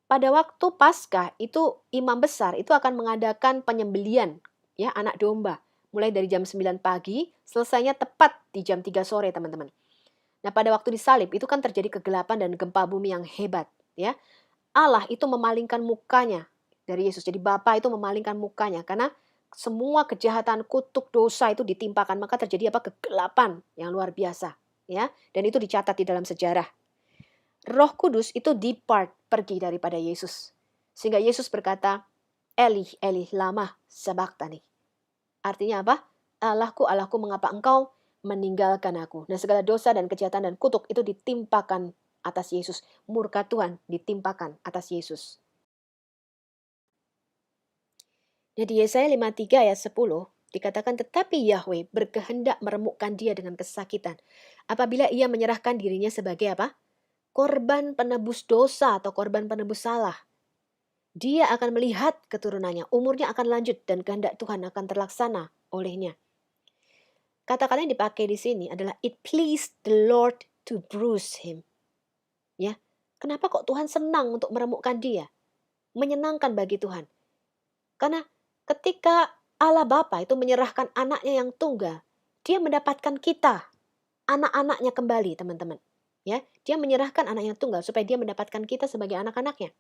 Speaker 1: Pada waktu Paskah itu imam besar itu akan mengadakan penyembelian ya anak domba mulai dari jam 9 pagi, selesainya tepat di jam 3 sore, teman-teman. Nah, pada waktu disalib itu kan terjadi kegelapan dan gempa bumi yang hebat ya. Allah itu memalingkan mukanya dari Yesus. Jadi Bapa itu memalingkan mukanya karena semua kejahatan, kutuk, dosa itu ditimpakan, maka terjadi apa? Kegelapan yang luar biasa ya. Dan itu dicatat di dalam sejarah. Roh Kudus itu depart, pergi daripada Yesus. Sehingga Yesus berkata, Eli, Eli, lama sabachthani. Artinya apa? Allahku, Allahku, mengapa engkau meninggalkan aku? Nah, segala dosa dan kejahatan dan kutuk itu ditimpakan atas Yesus. Murka Tuhan ditimpakan atas Yesus. Jadi Yesaya 53 ayat 10 dikatakan, tetapi Yahweh berkehendak meremukkan dia dengan kesakitan. Apabila ia menyerahkan dirinya sebagai apa? Korban penebus dosa atau korban penebus salah. Dia akan melihat keturunannya, umurnya akan lanjut dan kehendak Tuhan akan terlaksana olehnya. Kata-kata yang dipakai di sini adalah it pleased the Lord to bruise him. Ya, kenapa kok Tuhan senang untuk meremukkan dia? Menyenangkan bagi Tuhan. Karena ketika Allah Bapa itu menyerahkan anaknya yang tunggal, dia mendapatkan kita, anak-anaknya kembali, teman-teman. Ya, dia menyerahkan anaknya tunggal supaya dia mendapatkan kita sebagai anak-anaknya.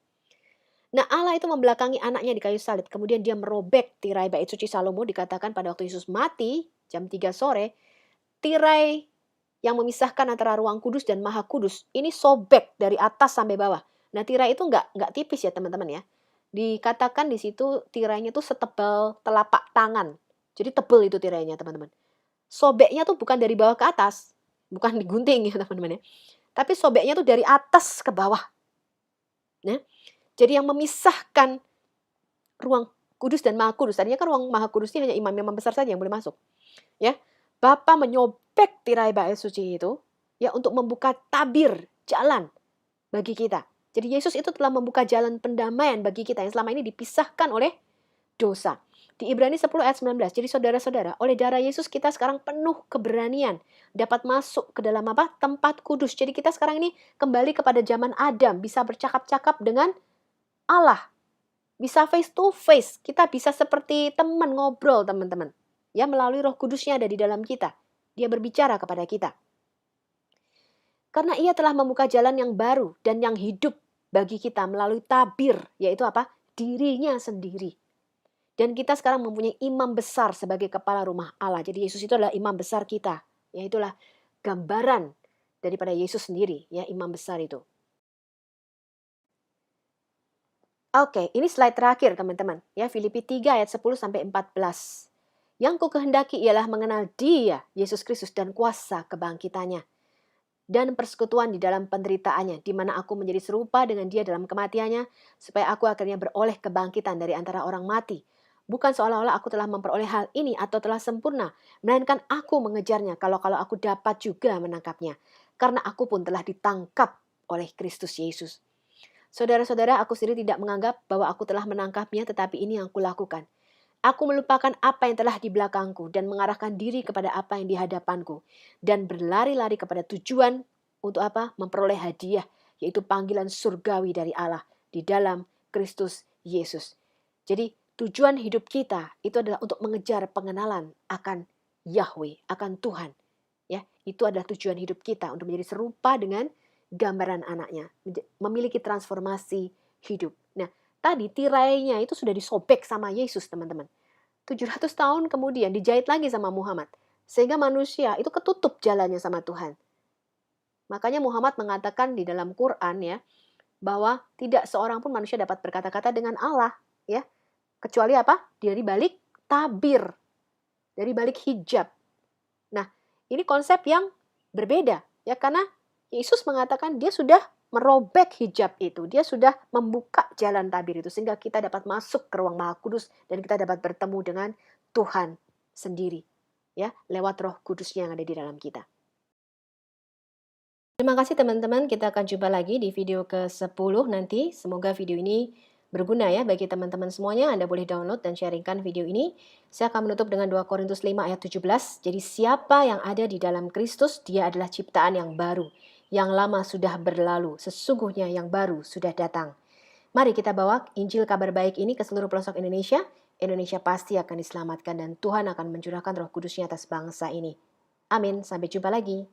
Speaker 1: Nah, Allah itu membelakangi anaknya di kayu salib. Kemudian dia merobek tirai bait suci Salomo, dikatakan pada waktu Yesus mati, jam 3 sore, tirai yang memisahkan antara ruang kudus dan maha kudus, ini sobek dari atas sampai bawah. Nah, tirai itu nggak tipis ya teman-teman ya. Dikatakan di situ tirainya itu setebal telapak tangan. Jadi tebel itu tirainya teman-teman. Sobeknya tuh bukan dari bawah ke atas. Bukan digunting ya teman-teman ya. Tapi sobeknya tuh dari atas ke bawah. Nah, jadi yang memisahkan ruang kudus dan maha kudus. Tadinya kan ruang maha kudus ini hanya imam-imam besar saja yang boleh masuk. Ya, Bapa menyobek tirai bait suci itu ya untuk membuka tabir jalan bagi kita. Jadi Yesus itu telah membuka jalan pendamaian bagi kita yang selama ini dipisahkan oleh dosa. Di Ibrani 10 ayat 19. Jadi saudara-saudara, oleh darah Yesus kita sekarang penuh keberanian dapat masuk ke dalam apa? Tempat kudus. Jadi kita sekarang ini kembali kepada zaman Adam, bisa bercakap-cakap dengan Allah. Bisa face to face. Kita bisa seperti teman ngobrol, teman-teman. Ya, melalui Roh Kudusnya ada di dalam kita. Dia berbicara kepada kita. Karena ia telah membuka jalan yang baru dan yang hidup bagi kita melalui tabir, yaitu apa? Dirinya sendiri. Dan kita sekarang mempunyai imam besar sebagai kepala rumah Allah. Jadi Yesus itu adalah imam besar kita. Yaitulah gambaran daripada Yesus sendiri, ya, imam besar itu. Oke, ini slide terakhir teman-teman. Ya, Filipi 3 ayat 10 sampai 14. Yang ku kehendaki ialah mengenal Dia, Yesus Kristus, dan kuasa kebangkitannya dan persekutuan di dalam penderitaannya, di mana aku menjadi serupa dengan Dia dalam kematiannya, supaya aku akhirnya beroleh kebangkitan dari antara orang mati. Bukan seolah-olah aku telah memperoleh hal ini atau telah sempurna, melainkan aku mengejarnya kalau aku dapat juga menangkapnya. Karena aku pun telah ditangkap oleh Kristus Yesus. Saudara-saudara, aku sendiri tidak menganggap bahwa aku telah menangkapnya, tetapi ini yang kulakukan. Aku melupakan apa yang telah di belakangku dan mengarahkan diri kepada apa yang di hadapanku. Dan berlari-lari kepada tujuan untuk apa? Memperoleh hadiah, yaitu panggilan surgawi dari Allah di dalam Kristus Yesus. Jadi tujuan hidup kita itu adalah untuk mengejar pengenalan akan Yahweh, akan Tuhan. Ya, itu adalah tujuan hidup kita untuk menjadi serupa dengan gambaran anaknya, memiliki transformasi hidup. Nah, tadi tirainya itu sudah disobek sama Yesus, teman-teman. 700 tahun kemudian dijahit lagi sama Muhammad. Sehingga manusia itu ketutup jalannya sama Tuhan. Makanya Muhammad mengatakan di dalam Quran ya, bahwa tidak seorang pun manusia dapat berkata-kata dengan Allah, ya. Kecuali apa? Dari balik tabir, dari balik hijab. Nah, ini konsep yang berbeda ya, karena Yesus mengatakan dia sudah merobek hijab itu. Dia sudah membuka jalan tabir itu sehingga kita dapat masuk ke ruang Maha Kudus dan kita dapat bertemu dengan Tuhan sendiri. Ya, lewat Roh Kudusnya yang ada di dalam kita. Terima kasih teman-teman. Kita akan jumpa lagi di video ke-10 nanti. Semoga video ini berguna ya bagi teman-teman semuanya. Anda boleh download dan sharingkan video ini. Saya akan menutup dengan 2 Korintus 5 ayat 17. Jadi siapa yang ada di dalam Kristus, dia adalah ciptaan yang baru. Yang lama sudah berlalu, sesungguhnya yang baru sudah datang. Mari kita bawa Injil kabar baik ini ke seluruh pelosok Indonesia. Indonesia pasti akan diselamatkan dan Tuhan akan mencurahkan Roh Kudus-Nya atas bangsa ini. Amin. Sampai jumpa lagi.